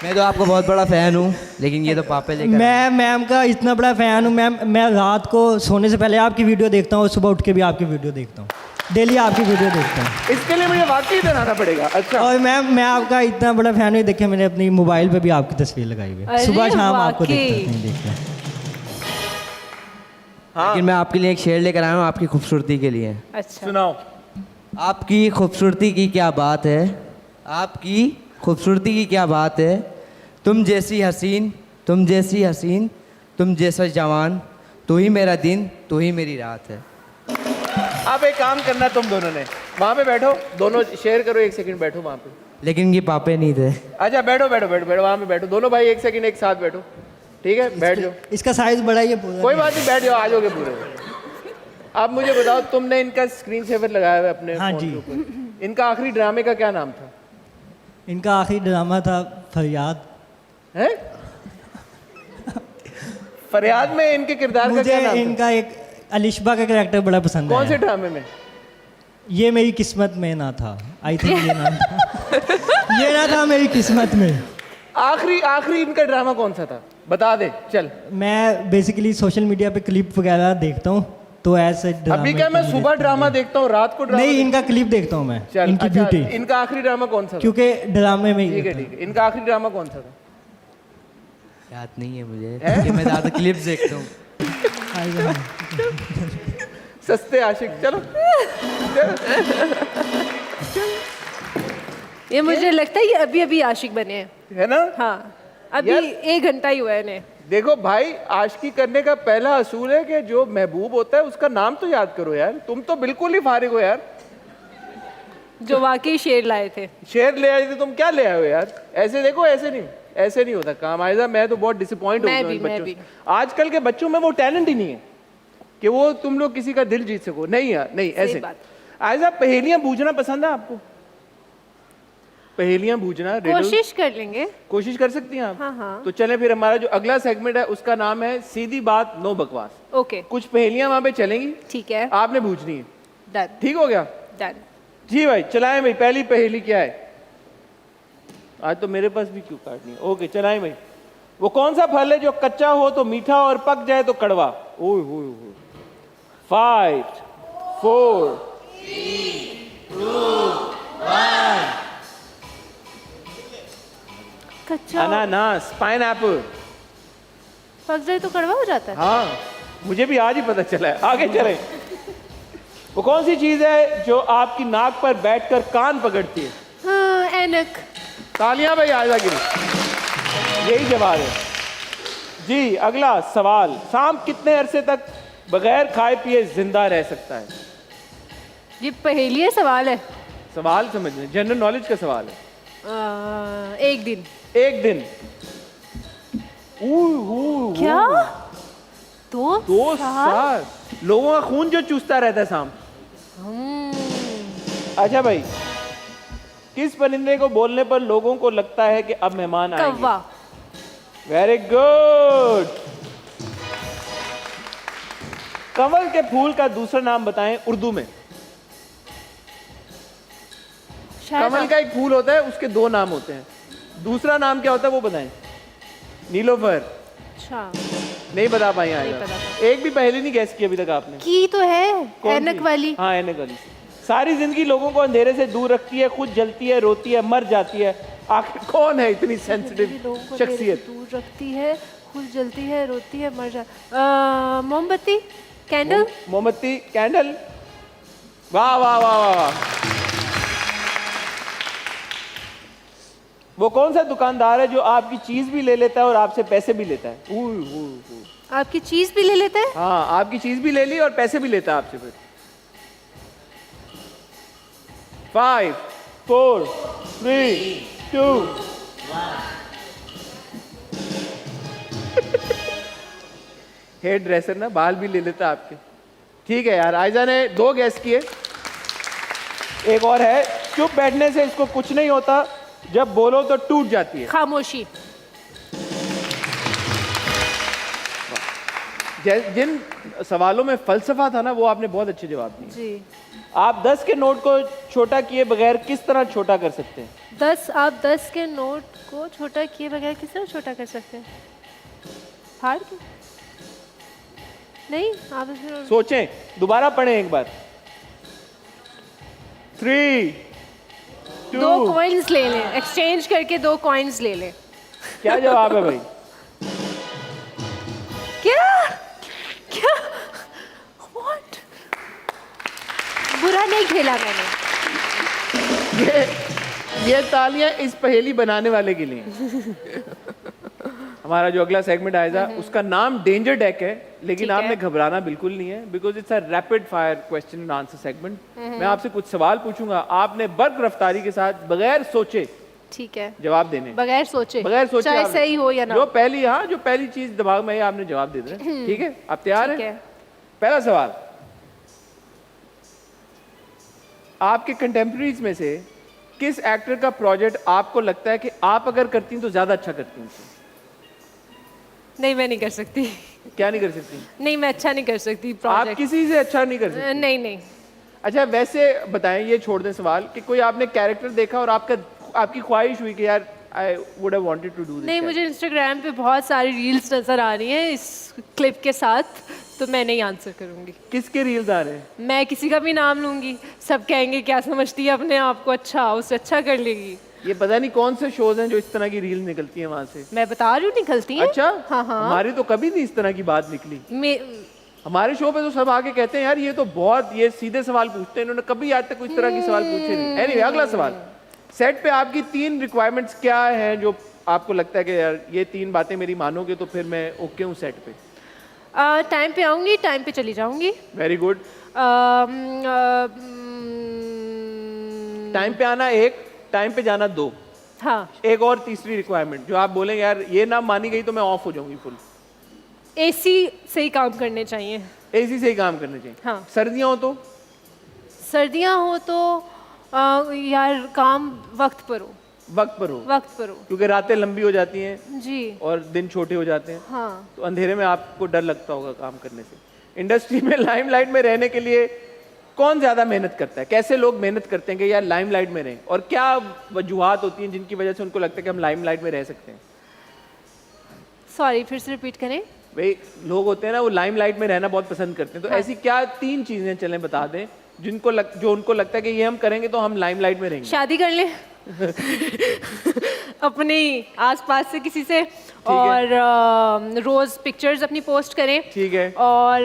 मैं तो आपका बहुत बड़ा फ़ैन हूँ, लेकिन ये तो पापे लेकर आए। मैं मैम का इतना बड़ा फ़ैन हूँ मैम, मैं रात को सोने से पहले आपकी वीडियो देखता हूँ और सुबह उठ के भी आपकी वीडियो देखता हूँ, डेली आपकी वीडियो देखता हूँ। इसके लिए मुझे वाकई इधर आना पड़ेगा। अच्छा, और मैम मैं आपका इतना बड़ा फ़ैन हूँ, देखिए मैंने अपनी मोबाइल पे भी आपकी तस्वीर लगाई हुई है, अरे सुबह शाम आपको वाकई। देखता हूँ। लेकिन मैं आपके लिए एक शेर लेकर आया हूँ, आपकी खूबसूरती के लिए। अच्छा, सुनाओ। आपकी खूबसूरती की क्या बात है, आपकी खूबसूरती की क्या बात है, तुम जैसी हसीन, तुम जैसी हसीन, तुम जैसा जवान, तू ही मेरा दिन, तू ही मेरी रात है। आप एक काम करना तुम दोनों ने, वहाँ पे बैठो, दोनों शेयर करो, 1 सेकंड बैठो वहाँ पे। लेकिन ये पापे नहीं थे। अच्छा बैठो बैठो बैठो बैठो, वहाँ पे बैठो दोनों भाई, 1 सेकंड एक साथ बैठो, ठीक है, बैठ जाओ। इसका साइज बड़ा ही है पूरा। कोई बात नहीं, बैठ जाओ, आ जाओगे पूरे। आप मुझे बताओ, तुमने इनका स्क्रीन सेवर लगाया हुआ है अपने हाँ फोन जी। के ऊपर। इनका आखिरी ड्रामे का क्या नाम था? इनका आखिरी ड्रामा था फरियाद। है? फरियाद में इनके किरदार का मुझे क्या नाम था? इनका एक अलिशबा का कैरेक्टर बड़ा पसंद कौन से है। ड्रामे में? ये मेरी किस्मत में ना था, आई थिंक ये नाम था। ये ना था मेरी किस्मत में। आखिरी आखिरी इनका ड्रामा कौन सा था? बता दे चल। मैं बेसिकली सोशल मीडिया पे क्लिप वगैरह देखता हूँ, तो ऐसे अभी क्या मैं सुबह ड्रामा देखता हूँ, रात को ड्रामा नहीं, इनका क्लिप देखता हूँ मैं, चल इनकी अच्छा, ब्यूटी, इनका आखिरी ड्रामा कौन सा था? क्योंकि ड्रामे में ही ठीक है ठीक है, इनका आखिरी ड्रामा कौन सा था? याद नहीं है मुझे, कि मैं ज़्यादा क्लिप्स देखता हूँ। सस्ते आशिक, चलो ये मुझे लगता है ये अभी अभी आशिक बने हैं। है ना? हाँ, अभी यार- 1 घंटा ही हुआ है इन्हें। देखो भाई, आशिकी करने का पहला असूल है कि जो महबूब होता है उसका नाम तो याद करो यार। तुम तो बिल्कुल ही फारिग हो यार। जो वाकई शेर लाए थे। शेर ले आए थे, तुम क्या ले आए हो यार? ऐसे देखो, ऐसे नहीं होता काम। आयजा, मैं तो बहुत डिसअपॉइंट हो मैं गया भी, इन मैं बच्चों भी। से। आजकल के बच्चों में वो टैलेंट ही नहीं है कि वो तुम लोग किसी का दिल जीत सको। नहीं यार, नहीं ऐसे। बात। आयजा, पहेलियां बूझना पसंद है आपको? पहेलियां बूझना, riddles? कोशिश कर लेंगे। कोशिश कर सकती हैं आप? हाँ, हाँ। तो चलें फिर, हमारा जो अगला सेगमेंट है उसका नाम है सीधी बात नो बकवास। ओके, कुछ पहेलियां वहां पे चलेंगी, ठीक है, आपने बूझनी है। डन ठीक हो गया? डन। जी भाई, चलाएं भाई। पहली पहेली क्या है? आज तो मेरे पास भी क्यों काटनी है। ओके, चलाएं भाई। वो कौन सा फल है जो कच्चा हो तो मीठा और पक जाए तो कड़वा? ओए होए होए। 5 4 कच्चा अनानास, पाइनएप्पल। पक जाए तो कड़वा हो जाता है। हाँ, मुझे भी आज ही पता चला है। आगे चले। वो कौन सी चीज है जो आपकी नाक पर बैठकर कान पकड़ती है? हाँ, ऐनक। तालियां भाई, आजा गिरी। यही जवाब है जी। अगला सवाल, सांप कितने अरसे तक बगैर खाए पिए जिंदा रह सकता है? ये पहेली है, सवाल है। सवाल समझ लें, जनरल नॉलेज का सवाल है। 1 दिन। 1 दिन। क्या? 2 2 साल? लोगों का खून जो चूसता रहता है सांप। अच्छा भाई, किस परिंदे को बोलने पर लोगों को लगता है कि अब मेहमान आएंगे? कौवा। Very good. कमल के फूल का दूसरा नाम बताएं उर्दू में। कमल का एक फूल होता है, उसके 2 नाम होते हैं। दूसरा नाम क्या होता है वो बताएं। नीलोफर। अच्छा, नहीं बता पाई? नहीं आया पता। एक भी पहेली नहीं गैस की अभी तक आपने। की तो है, कौन ऐनक सी? वाली। हाँ, ऐनक वाली। सारी जिंदगी लोगों को अंधेरे से दूर रखती है, खुद जलती है, रोती है, मर जाती है। आखिर कौन है इतनी सेंसिटिव लोगों को शख्सियत? दूर रखती है, खुद जलती है, रोती है, मर जा। मोमबत्ती, कैंडल। मोमबत्ती, कैंडल। वाह वाह वाह वाह वाह। वो कौन सा दुकानदार है जो आपकी चीज भी ले लेता है और आपसे पैसे भी लेता है? आपकी चीज भी ले लेते हैं? हाँ, आपकी चीज भी ले ली और पैसे भी लेता है आपसे फिर। 5 4 3 2 हेयर ड्रेसर ना, बाल भी ले लेता है आपके। ठीक है यार, आयजा ने 2 गैस किए। एक और है, चुप बैठने से इसको कुछ नहीं होता, जब बोलो तो टूट जाती है। खामोशी। जिन सवालों में फलसफा था ना, वो आपने बहुत अच्छे जवाब दिए। जी। आप 10 के नोट को छोटा किए बगैर किस तरह छोटा कर सकते हैं? 10, आप 10 के नोट को छोटा किए बगैर किस तरह छोटा कर सकते हैं? फाड़ के? नहीं, आप इसमें सोचें, दोबारा पढ़ें एक बार। 3 2 2 कॉइन्स ले लें, एक्सचेंज करके 2 कॉइन्स ले लें। क्या जवाब है भाई? क्या? क्या? What? बुरा नहीं खेला मैंने। ये तालियां इस पहेली बनाने वाले के लिए। हमारा जो अगला सेगमेंट आएगा उसका नाम डेंजर डेक है, लेकिन ठीक है। आपने घबराना बिल्कुल नहीं है, because it's a rapid fire question and answer segment. मैं आपसे कुछ सवाल पूछूंगा, आपने बर्क रफ्तारी के साथ बगैर सोचे ठीक है, जवाब देने। बगैर सोचे चाहे आपने- सही हो या ना। जो पहली चीज दिमाग में है आपने जवाब दे देना। ठीक है, आप तैयार ठीक हैं? है। पहला सवाल, आपके कंटेम्प्रेरीज में से किस एक्टर का प्रोजेक्ट आपको लगता है कि आप अगर करती हैं तो ज्यादा अच्छा करती हैं? नहीं, मैं नहीं कर सकती। क्या नहीं कर सकती? नहीं, मैं अच्छा नहीं कर सकती आप प्रोजेक्ट। किसी से अच्छा नहीं कर सकती? नहीं नहीं। अच्छा, वैसे बताएं, ये छोड़ दें सवाल कि कोई आपने कैरेक्टर देखा और आपकी ख्वाहिश हुई कि यार I would have wanted to do this. नहीं, मुझे इंस्टाग्राम पे बहुत सारी रील्स नज़र आ रही हैं इस क्लिप के साथ, तो मैं नहीं आंसर करूँगी। किसके रील्स आ रहे हैं? मैं किसी का भी नाम लूँगी, सब कहेंगे क्या समझती है अपने आप को, अच्छा उससे अच्छा कर लेगी। ये पता नहीं कौन से शोज हैं जो इस तरह की रील निकलती हैं वहां से। मैं बता रही हूँ निकलती है। अच्छा, हाँ हाँ। हमारी तो कभी नहीं इस तरह की बात निकली। मैं हमारे शो पे तो सब आके कहते हैं यार ये तो बहुत ये सीधे सवाल पूछते हैं, इन्होंने कभी आज तक इस तरह की सवाल पूछे नहीं। एनीवे, अगला सवाल, सेट पे आपकी 3 रिक्वायरमेंट्स क्या हैं जो आपको लगता है कि यार ये 3 बातें मेरी मानोगे तो फिर मैं ओके हूँ सेट पे? टाइम पे आऊँगी, टाइम पे चली जाऊँगी। Very good. टाइम पे आना 1, टाइम पे जाना 2। हाँ, एक और तीसरी रिक्वायरमेंट जो आप बोलेंगे यार ये ना मानी गई तो मैं ऑफ हो जाऊंगी फुल। एसी से ही काम करने चाहिए। एसी से ही काम करने चाहिए। हाँ। सर्दियां हो तो? सर्दियाँ हो तो यार काम वक्त पर हो, वक्त पर हो, वक्त पर हो। क्योंकि रातें लंबी हो जाती हैं जी और दिन छोटे हो जाते हैं, हाँ। तो अंधेरे में आपको डर लगता होगा काम करने से। इंडस्ट्री में लाइमलाइट में रहने के लिए कौन ज्यादा मेहनत करता है? कैसे लोग मेहनत करते हैं कि यार लाइमलाइट में रहें, और क्या वजूहात होती हैं जिनकी वजह से उनको लगता है कि हम लाइमलाइट में रह सकते हैं? सॉरी, फिर से रिपीट करें। भाई लोग होते हैं ना, वो लाइमलाइट में रहना बहुत पसंद करते हैं, तो ऐसी क्या 3 चीजें चलें बता दें जो उनको लगता है कि ये हम करेंगे तो हम लाइमलाइट में रहेंगे? शादी कर लें अपने आसपास से किसी से, और रोज पिक्चर्स अपनी पोस्ट करें। ठीक है। और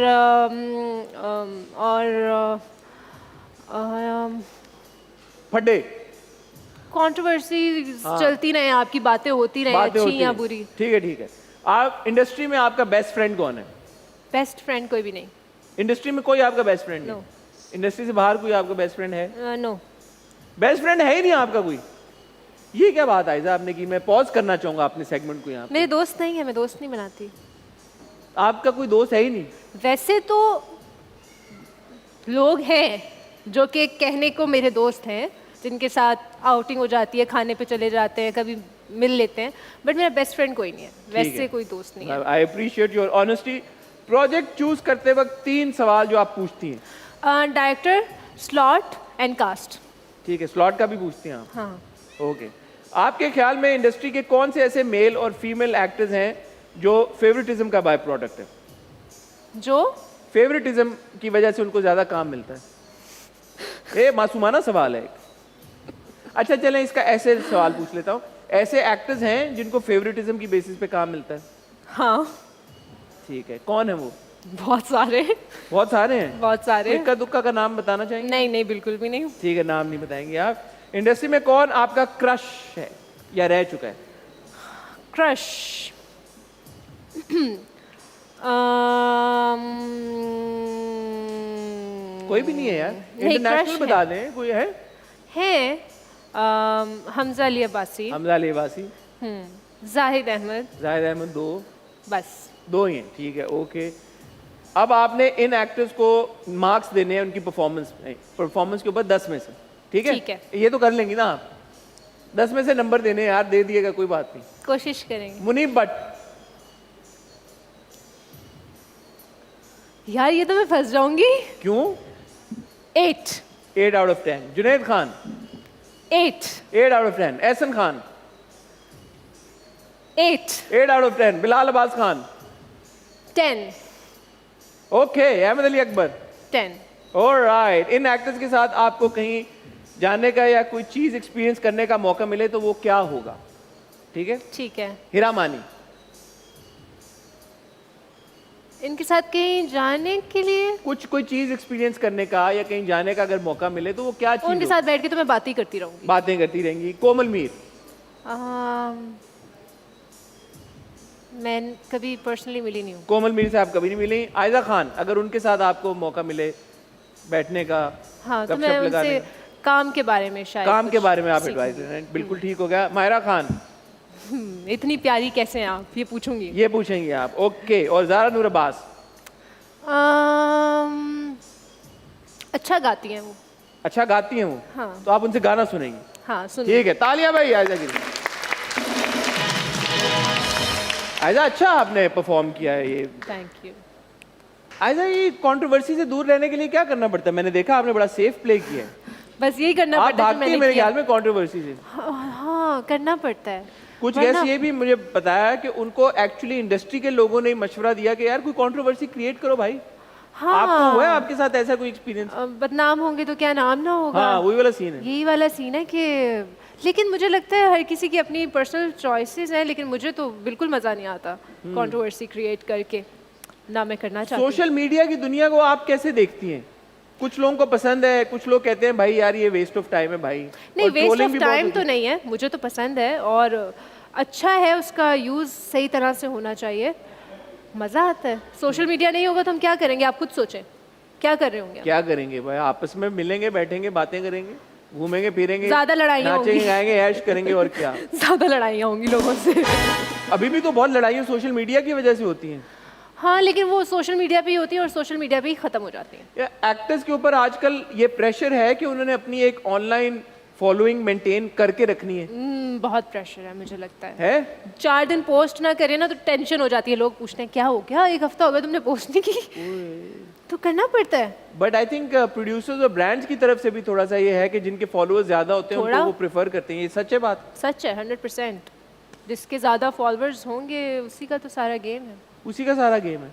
फड्डे कंट्रोवर्सी चलती रहे, आपकी बातें होती रहे, बातें अच्छी होती या हैं। बुरी। ठीक है, ठीक है। आप इंडस्ट्री में आपका बेस्ट फ्रेंड कौन है? बेस्ट फ्रेंड कोई भी नहीं। इंडस्ट्री में कोई आपका बेस्ट फ्रेंड नहीं? इंडस्ट्री से बाहर कोई आपका बेस्ट फ्रेंड है? नो। बेस्ट फ्रेंड है ही नहीं आपका कोई? ये क्या बात आई आपने की? मैं पॉज करना चाहूंगा अपने सेगमेंट को यहाँ पे। मेरे दोस्त नहीं है, मैं दोस्त नहीं बनाती। आपका कोई दोस्त है ही नहीं? वैसे तो लोग हैं जो कि कहने को मेरे दोस्त हैं, जिनके साथ आउटिंग हो जाती है, खाने पे चले जाते हैं, कभी मिल लेते हैं, बट मेरा बेस्ट फ्रेंड कोई नहीं है। वैसे कोई दोस्त नहीं है। I appreciate your honesty. Project choose करते वक्त 3 सवाल जो आप पूछती हैं? Director, slot and cast. ठीक है, स्लॉट का भी पूछती हैं आप? हाँ। ओके। आपके ख्याल में इंडस्ट्री के कौन से ऐसे मेल और फीमेल एक्टर्स हैं जो फेवरेटिज्म का बाय प्रोडक्ट है? जो फेवरेटिज्म की वजह से उनको ज्यादा काम मिलता है। ये मासूमाना सवाल है। अच्छा चलें, इसका ऐसे सवाल पूछ लेता हूँ, ऐसे एक्टर्स हैं जिनको फेवरेटिज्म की बेसिस पे काम मिलता है? हाँ, ठीक है, कौन है वो? बहुत सारे। बहुत सारे हैं? बहुत सारे। इक्का दुक्का का नाम बताना चाहेंगे? नहीं नहीं, बिल्कुल भी नहीं। ठीक है, नाम नहीं बताएंगे आप। इंडस्ट्री में कौन आपका क्रश है या रह चुका है? क्रश कोई भी नहीं है यार? नहीं, इंटरनेशनल crush बता दें, कोई है? हमजा अली अब्बासी, हमजा अली अब्बासी, जाहिद अहमद, जाहिद अहमद। 2 बस 2 ही हैं, ठीक है, ओके। अब आपने इन एक्टर्स को मार्क्स देने हैं उनकी परफॉर्मेंस के ऊपर 10 में से, ठीक है? ठीक है। ये तो कर लेंगी ना आप? 10 में से नंबर देने हैं यार, दे दिएगा, कोई बात नहीं। कोशिश करेंगे। मुनीब भट्ट। यार ये तो मैं फंस जाऊंगी। क्यों? 8 8 out of 10। Junaid Khan. 8 out of 10। Ehsan Khan. 8 out of 10। Bilal Abbas Khan. 10 okay. Ahmed Ali Akbar. 10। Alright. इन एक्टर्स के साथ आपको कहीं जाने का या कोई चीज एक्सपीरियंस करने का मौका मिले तो वो क्या होगा? ठीक है। ठीक है। हीरा मानी। इनके साथ कहीं जाने के लिए, कोई चीज एक्सपीरियंस करने का या कहीं जाने का अगर मौका मिले तो वो क्या चीज उनके होगी? साथ बैठ के तो मैं बातें करती रहूंगी। बातें करती रहेंगी। कोमल मीर। मैं कभी पर्सनली मिली नहीं हूँ। कोमल मीर से आप कभी नहीं मिली। आयजा खान, अगर उनके साथ आपको मौका मिले बैठने का, हाँ, तो गपशप मैं लगाने उनसे का, काम के बारे में शायद काम के कुछ बारे में आप सीखूंगी। एडवाइस दें, बिल्कुल ठीक हो गया। मायरा खान, इतनी प्यारी कैसे हैं आप, ये पूछूंगी। ये पूछेंगे आप, ओके। और ज़ारा नूर अब्बास, अच्छा गाती हैं वो। अच्छा गाती हैं वो, हाँ। तो आप उनसे गाना सुनेंगे? हाँ, सुनिए। ठीक है, तालियां भाई आयजा के लिए। आयजा, अच्छा आपने परफॉर्म किया है ये। Thank you. आयजा, ये कंट्रोवर्सी से दूर रहने के लिए क्या करना पड़ता है? मैंने देखा आपने बड़ा सेफ प्ले किया है। बस यही करना आप पड़ता है जो भागती हैं मैंने मेरे किया। ख्याल में कंट्रोवर्सी से। हाँ, करना पड़ता है। कुछ वरना- गेस्ट ये भी मुझे बताया कि उनको एक्चुअली इंडस्ट्री के लोगों ने मशवरा दिया कि यार कोई कंट्रोवर्सी क्रिएट करो भाई। हाँ, आपको हुआ है आपके साथ ऐसा कोई एक्सपीरियंस? बदनाम होंगे तो क्या नाम ना होगा। हाँ, वही वाला सीन है। यही वाला सीन है कि, लेकिन मुझे लगता है हर किसी की अपनी पर्सनल चॉइसेस हैं, लेकिन मुझे तो बिल्कुल मज़ा नहीं आता कंट्रोवर्सी क्रिएट करके, ना मैं करना चाहती हूँ। सोशल मीडिया की दुनिया को आप कैसे देखती हैं? कुछ लोगों को पसंद है, कुछ लोग कहते हैं भाई यार ये वेस्ट ऑफ टाइम है भाई। नहीं, और वेस्ट trolling ऑफ भी बहुत टाइम होती तो है। नहीं है, मुझे तो पसंद है और अच्छा है, उसका यूज़ सही तरह से होना चाहिए, मज़ा आता है। सोशल मीडिया नहीं होगा तो हम क्या करेंगे, आप खुद सोचें, क्या कर रहे होंगे आप? क्या करेंगे भाई? आपस में मिलेंगे, बैठेंगे, बातें करेंगे, घूमेंगे फिरेंगे, ज़्यादा लड़ाइयाँ नाचेंगे होंगी। गाएंगे, ऐश करेंगे और क्या। ज़्यादा लड़ाइयाँ होंगी लोगों से। अभी भी तो बहुत लड़ाइयाँ सोशल मीडिया की वजह से होती हैं। हाँ, लेकिन वो सोशल मीडिया पे ही होती है और सोशल मीडिया पे ही ख़त्म हो जाती है। एक्टर्स के ऊपर आजकल ये प्रेशर है कि उन्होंने अपनी एक ऑनलाइन फॉलोइंग मेंटेन करके रखनी है। बहुत प्रेशर है मुझे लगता है। 4 दिन पोस्ट ना करें ना तो टेंशन हो जाती है, लोग पूछते हैं क्या हो गया, 1 हफ्ता हो गया तुमने पोस्ट नहीं की। तो करना पड़ता है। बट आई थिंक प्रोड्यूसर्स और ब्रांड्स की तरफ से भी थोड़ा सा ये है कि जिनके फॉलोअर्स ज्यादा होते हैं थोड़ा? उनको वो प्रेफर करते हैं। ये सच है बात? सच है 100%। जिसके ज़्यादा फॉलोअर्स होंगे उसी का तो सारा गेम है। उसी का सारा गेम है।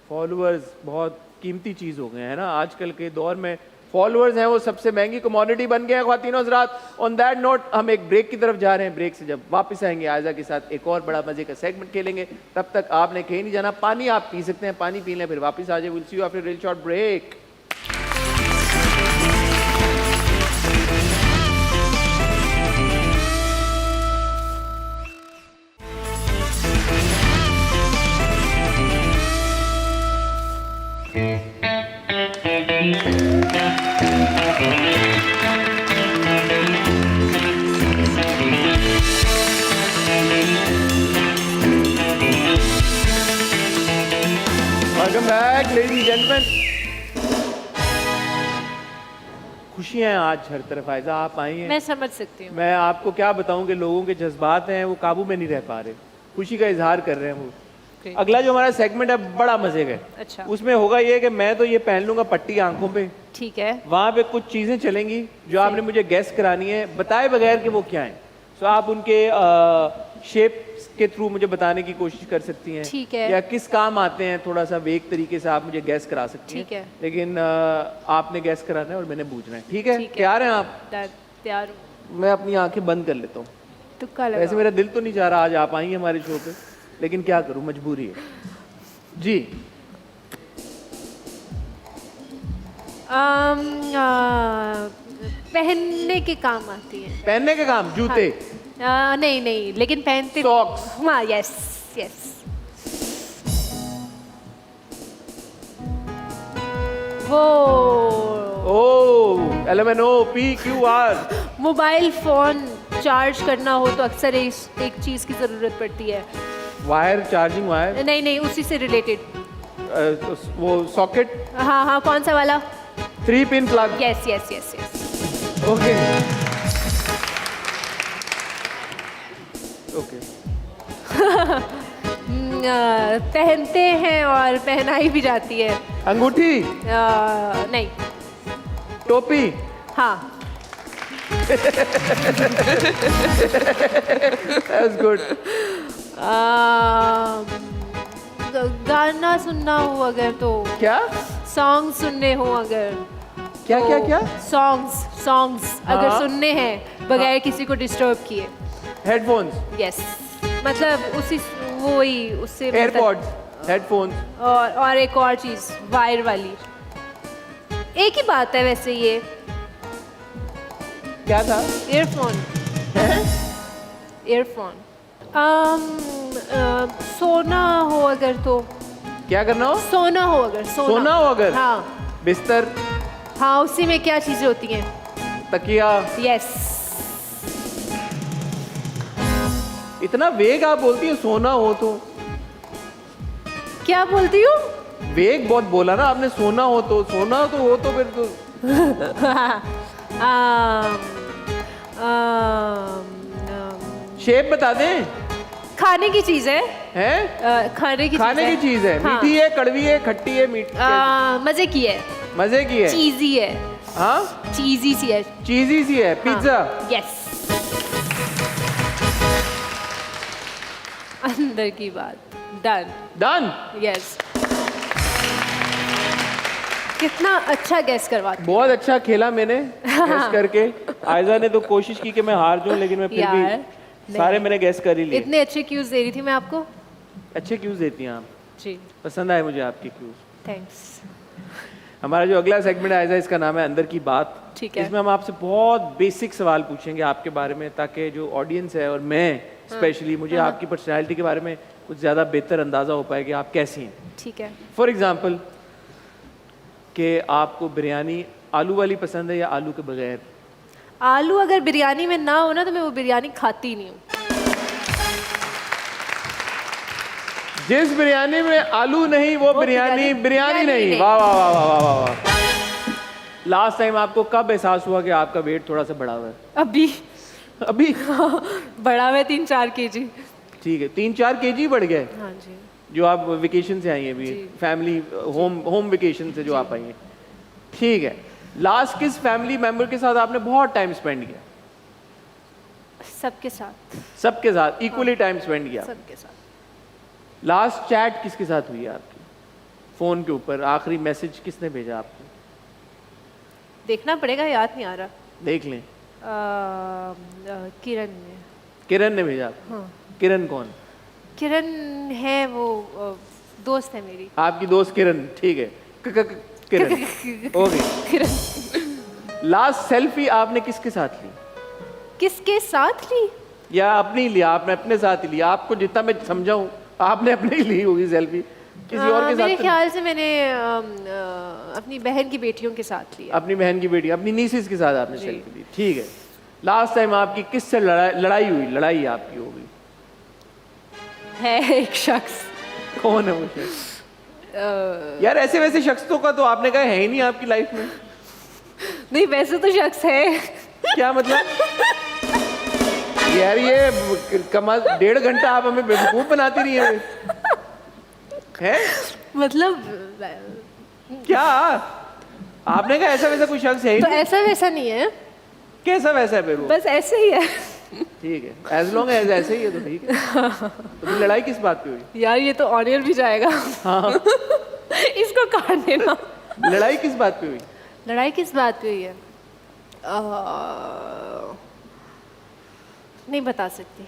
फॉलोअर्स बहुत कीमती चीज़ हो गए हैं ना आजकल के दौर में। फॉलोअर्स हैं वो सबसे महंगी कमोडिटी बन गए हैं ख्वातीन और हज़रात। ऑन दैट नोट हम एक ब्रेक की तरफ जा रहे हैं। ब्रेक से जब वापस आएंगे आयजा के साथ एक और बड़ा मजे का सेगमेंट खेलेंगे। तब तक आपने कहीं नहीं जाना, पानी आप पी सकते हैं, पानी पी लें फिर वापस आ जाए। Will see you after real short break. Welcome back ladies and gentleman. खुशियां हैं आज हर तरफ। आयजा आप आई हैं। मैं समझ सकती हूँ। मैं आपको क्या बताऊं कि लोगों के जज्बात हैं वो काबू में नहीं रह पा रहे, खुशी का इजहार कर रहे हैं वो। Great. अगला जो हमारा सेगमेंट है बड़ा मजे का है। अच्छा। उसमें होगा ये कि मैं तो ये पहन लूंगा पट्टी आंखों पे, ठीक है। वहां पे कुछ चीजें चलेंगी जो आपने मुझे गेस करानी है बताए बगैर कि वो क्या है। सो आप उनके शेप के थ्रू मुझे बताने की कोशिश कर सकती हैं। ठीक है। या किस काम आते हैं, थोड़ा सा वेग तरीके से आप मुझे गैस करा सकती हैं। ठीक है। लेकिन आपने गैस कराना है और मैंने पूछना है। ठीक है? ठीक है। तैयार हैं आप? तैयार हूँ। मैं अपनी आंखें बंद कर लेता हूँ। तुक्का वैसे लगा। मेरा दिल तो नहीं चाह रहा आज आप आई हैं हमारे शो पे, लेकिन क्या करूँ, मजबूरी है जी। पहनने के काम आती है। पहनने के काम, जूते, नहीं नहीं, लेकिन पहनते। Socks. हाँ, यस यस। वो ओ LMNO PQR। Mobile phone charge करना हो तो अक्सर एक चीज़ की ज़रूरत पड़ती है। वायर, चार्जिंग वायर, नहीं नहीं, उसी से रिलेटेड। वो सॉकेट, हाँ हाँ, कौन सा वाला? 3 pin plug. Yes yes yes yes. Okay okay. पहनते हैं और पहनाई भी जाती है। अंगूठी, नहीं। टोपी, हाँ। That's good. गाना सुनना हो अगर तो, क्या सॉन्ग सुनने हो अगर, क्या क्या क्या? सॉन्ग्स अगर हाँ। सुनने हैं बगैर किसी को डिस्टर्ब किए। हेडफोन्स, यस, मतलब उसी वही उससे एयरपॉड्स, हेडफोन्स। और एक और चीज़ वायर वाली, एक ही बात है वैसे ये। क्या था? ईयरफोन। ईयरफोन। सोना हो अगर तो, क्या करना हो? सोना हो अगर, सोना हो अगर? हाँ बिस्तर, हाँ, उसी में क्या चीजें होती हैं? तकिया। यस। इतना वेग आप बोलती है सोना हो तो? क्या बोलती हूँ? वेग बहुत बोला ना आपने, सोना हो तो, सोना तो हो तो फिर तो शेप बता दें। खाने की चीज है। हैं? खाने की खाने की चीज है। हाँ। मीठी है, कड़वी है, खट्टी है, मीठी मजे की है, मजे की है। चीजी है, हाँ, चीजी सी है। चीजी सी है। पिज्जा। यस। अंदर की बात। डन। डन। यस। कितना अच्छा गैस करवाती बहुत अच्छा खेला मैंने गैस करके। आयजा ने तो कोशिश की कि मैं हार जाऊं, लेकिन मैं फिर यार, भी सारे मैंने गैस कर ही लिए। इतने अच्छे क्यूज दे रही थी मैं आपको। अच्छे क्यूज देती हैं आप, जी पसंद आए मुझे आपके क्यूज। थैंक्स। हमारा जो अगला सेगमेंट आयजा, इसका नाम है अंदर की बात। ठीक है। इसमें हम आपसे बहुत बेसिक सवाल पूछेंगे आपके बारे में, ताकि जो ऑडियंस है और मैं स्पेशली, मुझे आपकी पर्सनैलिटी के बारे में कुछ ज़्यादा बेहतर अंदाज़ा हो पाए कि आप कैसी हैं। ठीक है। फॉर एग्जाम्पल कि आपको बिरयानी आलू वाली पसंद है या आलू के बगैर? आलू अगर बिरयानी में ना हो ना तो मैं वो बिरयानी खाती नहीं हूँ। जिस बिरयानी में आलू नहीं वो बिरयानी बिरयानी नहीं। वाह वाह वाह वाह वाह वाह। लास्ट टाइम आपको कब एहसास हुआ कि आपका वेट थोड़ा सा बढ़ा हुआ है? अभी अभी बड़ा हुआ 3-4 kg। ठीक है, 3-4 kg बढ़ गए। हाँ जी। जो आप वेकेशन से आई हैं अभी, फैमिली होम वेकेशन से जो आप आई हैं, ठीक है। लास्ट किस फैमिली मेंबर के साथ आपने बहुत टाइम स्पेंड किया? सबके साथ। सबके साथ इक्वली टाइम स्पेंड किया? सबके साथ। लास्ट चैट किसके साथ हुई है आपकी फोन के ऊपर? आखिरी मैसेज किसने भेजा आपको? देखना पड़ेगा, याद नहीं आ रहा। देख लें। किरण ने। किरण ने भेजा आपको? हाँ। किरण कौन? किरण है वो, दोस्त है मेरी। आपकी दोस्त किरण, ठीक है। किरण, ओके। किरण। लास्ट सेल्फी आपने किसके साथ ली? किसके साथ ली? या अपनी लिया? आपने अपने साथ ही लिया। आपको जितना मैं समझाऊं, आपने अपनी ही ली होगी सेल्फी, किसी और के साथ? मेरे ख्याल से मैंने अपनी बहन की बेटियों के साथ लिया। अपनी बहन की बेटी, अपनी नीसिस के साथ आपने सेल्फी ली, ठीक है। लास्ट टाइम आपकी किससे लड़ाई हुई? लड़ाई आपकी हो गई है एक शख्स। कौन है वो शख्स? यार ऐसे वैसे शख्सों का तो आपने कहा है ही नहीं आपकी लाइफ में। नहीं, वैसे तो शख्स है। क्या मतलब? यार ये कमाल, 1.5 घंटा आप हमें बेवकूफ बनाती रही है? मतलब क्या आपने कहा ऐसा वैसा कोई शख्स है ही तो नहीं? ऐसा वैसा नहीं है, कैसा वैसा है फिर वो? बस ऐसे ही है। ठीक है, एज लॉन्ग एज ऐसे ही है तो ठीक है। तो फिर लड़ाई किस बात पे हुई? यार ये तो ऑनियर भी जाएगा। हाँ। इसको काट देना। लड़ाई किस बात पे हुई? लड़ाई किस बात पे हुई है? नहीं बता सकती।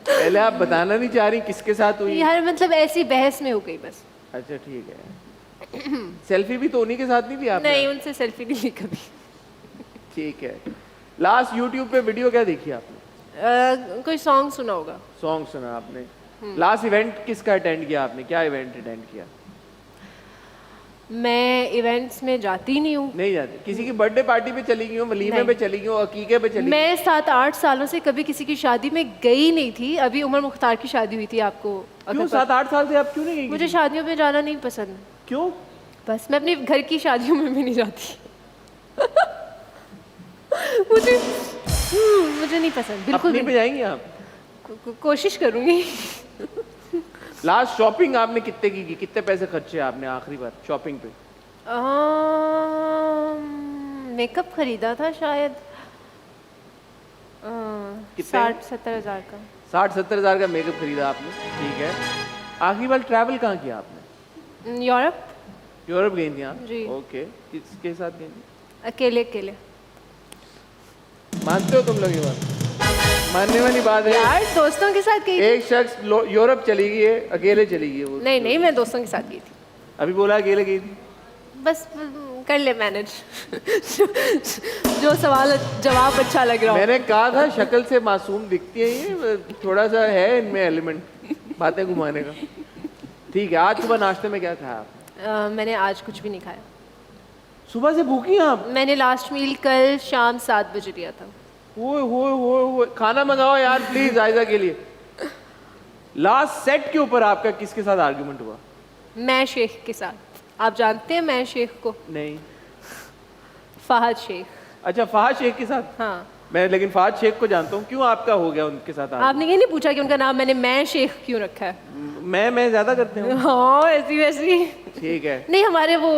पहले आप बताना नहीं चाह रही किसके साथ हुई? यार मतलब ऐसी बहस में हो गई बस। अच्छा ठीक है। सेल्फी भी तो उन्हीं के साथ नहीं ली आपने? नहीं, उनसे सेल्फी नहीं ली कभी। ठीक है। लास्ट यूट्यूब पे वीडियो क्या देखी आपने? कोई सॉन्ग सुना होगा। सॉन्ग सुना आपने? लास्ट इवेंट किसका अटेंड किया आपने? क्या इवेंट अटेंड किया? मैं इवेंट्स में जाती नहीं हूँ। नहीं जाती? किसी की बर्थडे पार्टी पे चली गई हो, वलीमे पे चली गई हो, अकीके पे चली गई? मैं 7-8 सालों से कभी किसी की शादी में गई नहीं थी। अभी उमर मुख्तार की शादी हुई थी, आपको क्यों 7-8 साल से आप क्यों नहीं गई? मुझे शादियों में जाना नहीं पसंद। क्यों? बस मैं अपने घर की शादियों में भी नहीं जाती। मुझे नहीं पसंद बिल्कुल अपनी भी। पे जाएंगे आप? कोशिश करूंगी। लास्ट शॉपिंग आपने कितने की? कितने पैसे खर्चे आपने आखिरी बार शॉपिंग पे? मेकअप खरीदा था शायद 60-70 हज़ार का। 60-70 हज़ार का मेकअप खरीदा आपने, ठीक है। आखिरी बार ट्रैवल कहाँ किया आपने? यूरोप। यूरोप गई थी आप? जी। ओके, किसके साथ गई थी? अकेले अकेले। मानते हो तुम लोग ये बात? मानने वाली बात है यार दोस्तों के साथ गई थी। एक शख्स यूरोप चली गई है, अकेले चली गई है वो। नहीं नहीं, मैं दोस्तों के साथ गई थी। अभी बोला अकेले गई थी। बस कर ले मैनेज। जो सवाल जवाब अच्छा लग रहा हो। मैंने कहा था शक्ल से मासूम दिखती है ये, थोड़ा सा है इनमें एलिमेंट बातें घुमाने का। ठीक है, आज सुबह नाश्ते में क्या खाया आप? मैंने आज कुछ भी नहीं खाया। सुबह से भूखी हैं आप? मैंने लास्ट मील कल शाम 7 बजे लिया था। ओए खाना मंगाओ यार प्लीज आयजा के लिए। लास्ट सेट के ऊपर आपका किसके साथ आर्गुमेंट हुआ? मैं शेख के साथ। आप जानते हैं मैं शेख को? नहीं। फहद शेख। अच्छा, फहद शेख के साथ? हाँ। मैं लेकिन फहद शेख को जानता हूँ, क्यों आपका हो गया उनके साथ? आपने ये नहीं पूछा कि उनका नाम मैंने मैं शेख क्यों रखा है? मैं ज्यादा करते हूँ। हाँ, ऐसी वैसी। ठीक है। नहीं, हमारे वो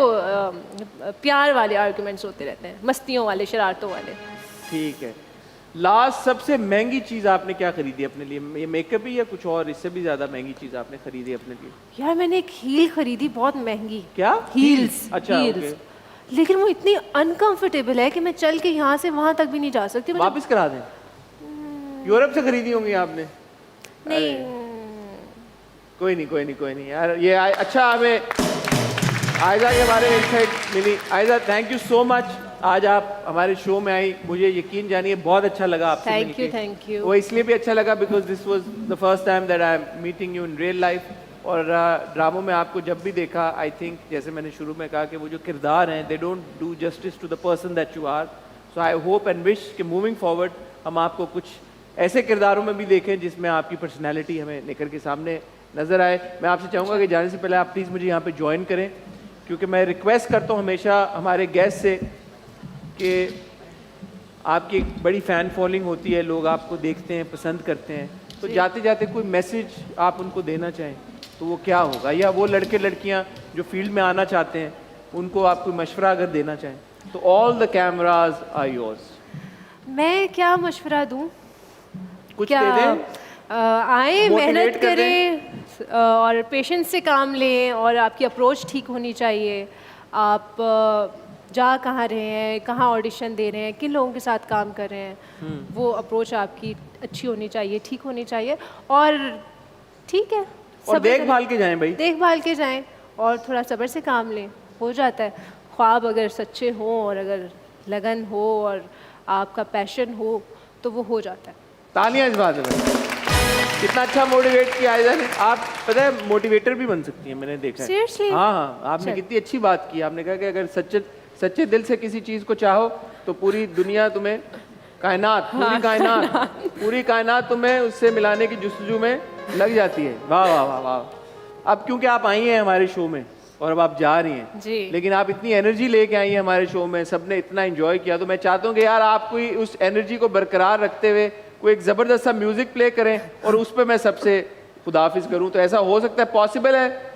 प्यार वाले आर्गुमेंट्स होते रहते हैं, मस्तियों वाले, शरारतों वाले। ठीक है। लास्ट सबसे महंगी चीज आपने क्या खरीदी अपने लिए? ये मेकअप ही या कुछ और इससे भी ज्यादा महंगी चीज आपने खरीदी अपने लिए? यार मैंने एक हील खरीदी, बहुत महंगी। क्या? हील्स। अच्छा, हील्स। लेकिन वो इतनी अनकंफर्टेबल है कि मैं चल के यहाँ से वहाँ तक भी नहीं जा सकती। वापस करा दें? यूरोप से खरीदी होंगी आपने? नहीं। कोई नहीं यार, ये अच्छा हमें आयजा के बारे में इंसाइट मिली। Aiza, thank you so much, आज आप हमारे शो में आई। मुझे यकीन जानिए बहुत अच्छा लगा आपसे मिलके। Thank you. वो इसलिए भी अच्छा लगा because this was the first time that I am meeting you in real life. और ड्रामों में आपको जब भी देखा, आई थिंक जैसे मैंने शुरू में कहा कि वो जो किरदार हैं they don't do justice to the person that you are. So I hope and wish कि मूविंग फॉरवर्ड हम आपको कुछ ऐसे किरदारों में भी देखें जिसमें आपकी पर्सनैलिटी हमें निखर के सामने नज़र आए। मैं आपसे चाहूँगा कि जाने से पहले आप प्लीज़ मुझे यहाँ पे ज्वाइन करें, क्योंकि मैं रिक्वेस्ट करता हूँ हमेशा हमारे गेस्ट से कि आपकी एक बड़ी फ़ैन फॉलोइंग होती है, लोग आपको देखते हैं, पसंद करते हैं, तो जाते जाते कोई मैसेज आप उनको देना चाहें तो वो क्या होगा? या वो लड़के लड़कियाँ जो फील्ड में आना चाहते हैं उनको आप कोई मशवरा अगर देना चाहें तो all the cameras are yours. मैं क्या मशवरा दूँ? कुछ क्या दे दें? आए, Motivate मेहनत कर करें और पेशेंस से काम लें, और आपकी अप्रोच ठीक होनी चाहिए। आप जा कहाँ रहे हैं, कहाँ ऑडिशन दे रहे हैं, किन लोगों के साथ काम कर रहे हैं, वो अप्रोच आपकी अच्छी होनी चाहिए, ठीक होनी चाहिए। और ठीक है, और देखभाल के जाएं भाई, देखभाल के जाएं और थोड़ा सब्र से काम लें, हो जाता है। ख्वाब अगर सच्चे हों और अगर लगन हो और आपका पैशन हो तो वो हो जाता है। तालियां इस बात में। कितना अच्छा मोटिवेट किया आयजा ने। आप पता है मोटिवेटर भी बन सकती हैं, मैंने देखा है। Seriously? हाँ, आपने कितनी अच्छी बात की। आपने कहा कि अगर सच्चे दिल से किसी चीज़ को चाहो तो पूरी दुनिया तुम्हें, पूरी कायनात तुम्हें उससे मिलाने की जुस्तजू में लग जाती है। वाह वाह वाह वाह। अब क्योंकि आप आई हैं हमारे शो में और अब आप जा रही हैं जी, लेकिन आप इतनी एनर्जी लेके आई हैं हमारे शो में, सबने इतना एंजॉय किया, तो मैं चाहता हूँ कि यार आप कोई उस एनर्जी को बरकरार रखते हुए कोई एक ज़बरदस्त सा म्यूज़िक प्ले करें और उस पर मैं सबसे खुदाफिज करूँ। तो ऐसा हो सकता है? पॉसिबल है?